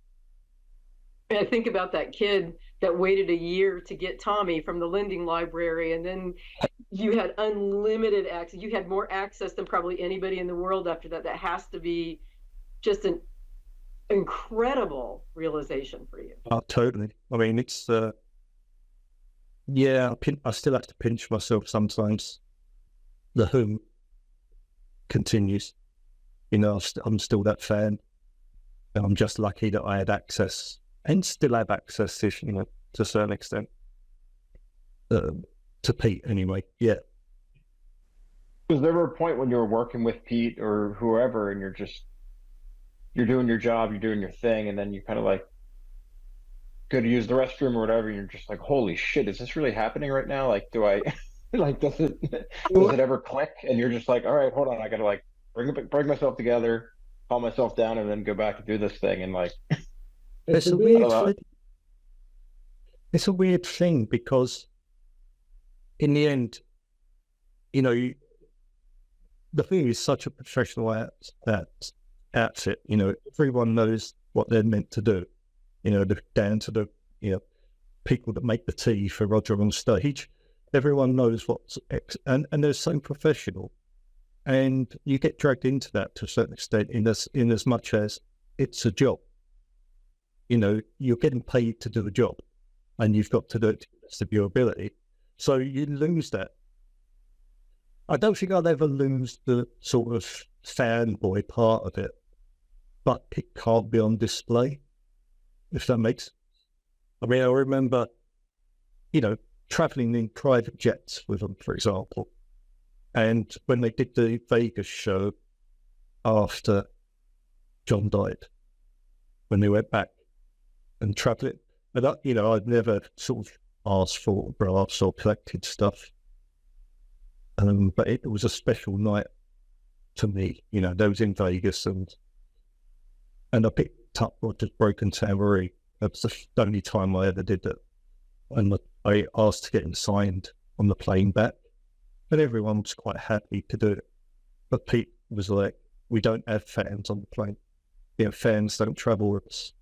And I think about that kid that waited a year to get Tommy from the lending library, and then you had unlimited access. You had more access than probably anybody in the world after that. That has to be just an incredible realization for you. Oh, totally. I mean, it's I still have to pinch myself sometimes. The Who continues. I'm still that fan. And I'm just lucky that I had access, and still have access to, to a certain extent, to Pete anyway. Yeah. Was there ever a point when you were working with Pete or whoever, and you're doing your job, you're doing your thing, and then you kind of like go to use the restroom or whatever, and you're just like, holy shit, is this really happening right now? Like, do I like does it ever click? And you're just like, all right, hold on, I gotta like bring myself together, calm myself down, and then go back and do this thing. And like, It's a I don't weird know. thing. It's a weird thing because in the end, you know, the thing is such a professional outfit. You know, everyone knows what they're meant to do. You know, down to the people that make the tea for Roger on stage. Everyone knows and they're so professional, and you get dragged into that to a certain extent in as much as it's a job. You know, you're getting paid to do a job, and you've got to do it to the best of your ability. So you lose that. I don't think I'll ever lose the sort of fanboy part of it, but it can't be on display, if that makes. I mean, I remember, traveling in private jets with them, for example, and when they did the Vegas show after John died, when they went back and traveling, and I'd never sort of asked for autographs or collected stuff. But it was a special night to me. You know, they was in Vegas, and I picked up Roger's Broken Tambourine. That's the only time I ever did that. And I asked to get him signed on the plane back, and everyone was quite happy to do it. But Pete was like, "We don't have fans on the plane. Fans don't travel with us."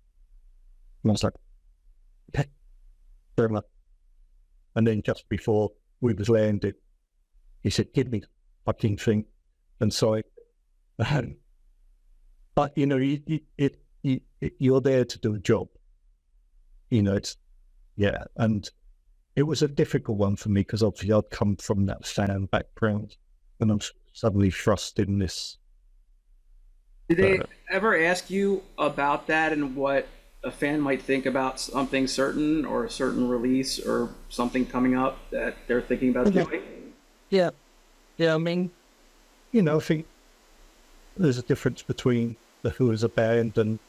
And I was like, "Okay, fair enough." And then just before we was landing, he said, "Give me the fucking thing." And so I had him. But, you're there to do a job. And it was a difficult one for me because obviously I'd come from that fan background, and I'm suddenly thrust in this. Did they ever ask you about that and what a fan might think about something certain or a certain release or something coming up that they're thinking about doing? Yeah. I mean, I think there's a difference between the Who as a band and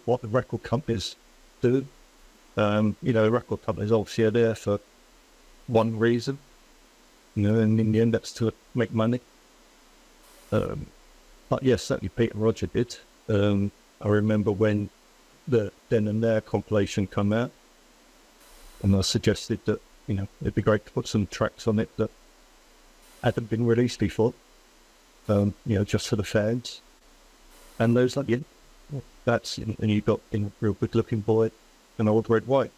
what the record companies do. The record companies obviously are there for one reason, and in the end that's to make money. But yes, certainly Pete and Roger did. I remember when the Then and There compilation come out, and I suggested that, it'd be great to put some tracks on it that hadn't been released before, just for the fans. And those like, that's, and you got Real Good Looking Boy and Old Red White.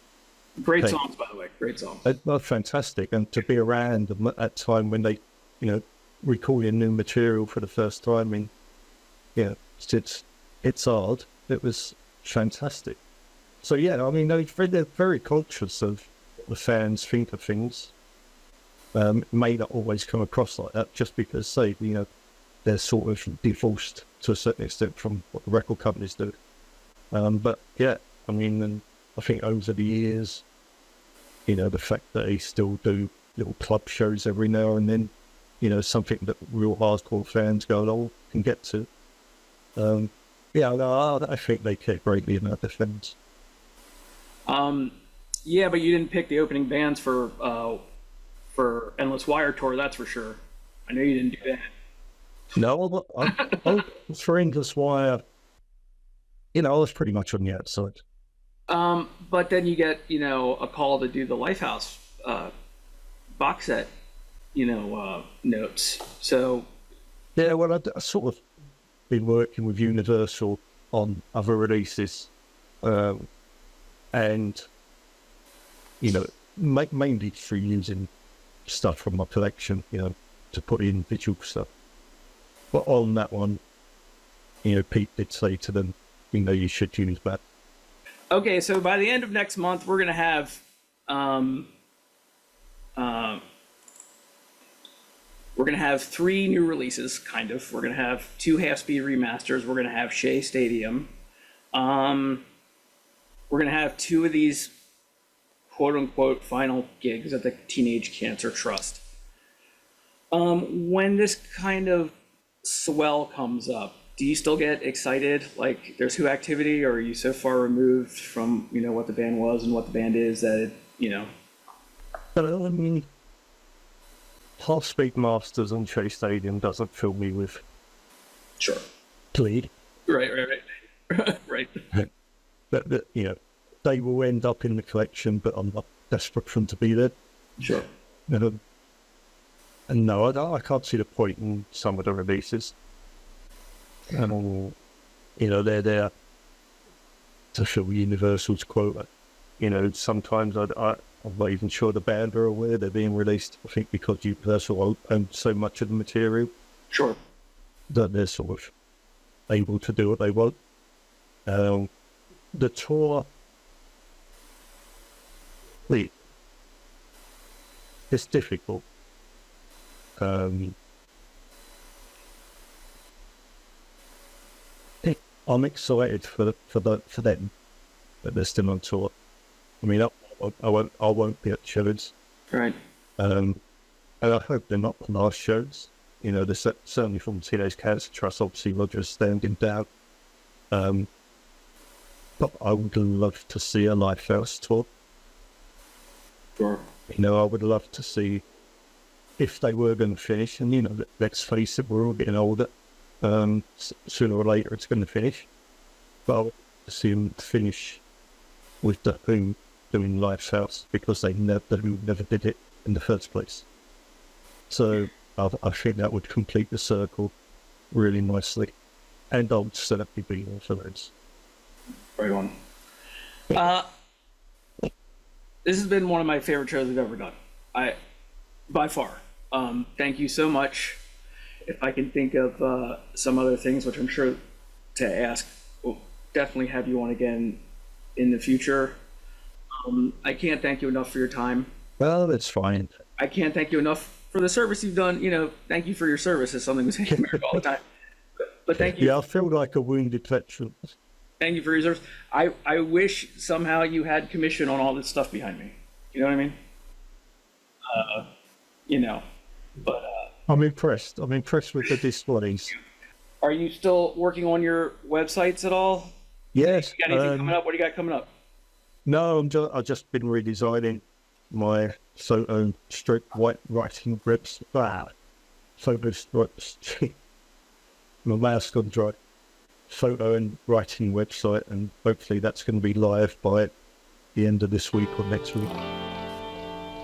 Great songs, by the way. Great songs. They're fantastic. And to be around at that time when they, recording new material for the first time it's hard. It was fantastic. So yeah, I mean, they're very conscious of what the fans think of things. May not always come across like that, just because, say, they're sort of divorced to a certain extent from what the record companies do. But yeah, I mean, and I think over the years, the fact that they still do little club shows every now and then, something that real hardcore fans go along can get to. I think they care greatly about their fans. Yeah, but you didn't pick the opening bands for Endless Wire Tour, that's for sure. I know you didn't do that. No, for Endless Wire, I was pretty much on the outside. But then you get, a call to do the Lifehouse box set, notes. So yeah, well, I sort of been working with Universal on other releases, and mainly through using stuff from my collection, to put in visual stuff. But on that one, Pete did say to them, you should use that. Okay, so by the end of next month, we're gonna have three new releases, kind of. We're gonna have 2 half-speed remasters. We're gonna have Shea Stadium. We're gonna have 2 of these quote-unquote final gigs at the Teenage Cancer Trust. When this kind of swell comes up, do you still get excited? Like there's Who activity, or are you so far removed from, what the band was and what the band is that But I mean, Half-Speed Masters and Chase Stadium doesn't fill me with Sure. glee. Right. Right. But they will end up in the collection, but I'm not desperate for them to be there. Sure. And no, I can't see the point in some of the releases. They're there to fill Universal's quota. Sometimes I'm not even sure the band are aware they're being released. I think because Universal own so much of the material. Sure. That they're sort of able to do what they want. The tour, it's difficult. I'm excited for them that they're still on tour. I mean, I won't be at shows. Right. And I hope they're not the last shows. They're certainly from Teenage Cancer Trust. Obviously, Roger's standing down. But I would love to see a Lifehouse tour. Sure. I would love to see if they were going to finish. And let's face it, we're all getting older. Sooner or later, it's going to finish. But I would see them finish with the Who doing Lifehouse because the Who never did it in the first place. So I think that would complete the circle really nicely, and I would certainly be there for those. Right on. This has been one of my favorite shows we've ever done. By far. Thank you so much. If I can think of some other things, which I'm sure to ask, we'll definitely have you on again in the future. I can't thank you enough for your time. Well, that's fine. I can't thank you enough for the service you've done. Thank you for your service as something we say in America all the time. But thank you. Yeah, I feel like a wounded veteran. Thank you for your service. I wish somehow you had commission on all this stuff behind me. You know what I mean? But I'm impressed. I'm impressed with the displays. Are you still working on your websites at all? Yes. You got anything coming up? What do you got coming up? No, I've just been redesigning my photo strip white writing grips. Photo strips. My mouse gone dry. Photo and writing website, and hopefully that's going to be live by the end of this week or next week.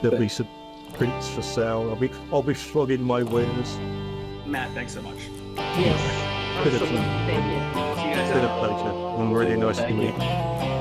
There'll be some prints for sale. I'll be flogging my wares. Matt, thanks so much. Yes. Bit of Absolutely. fun. Thank you. See you guys It's been later. a pleasure. And really nice to meet you.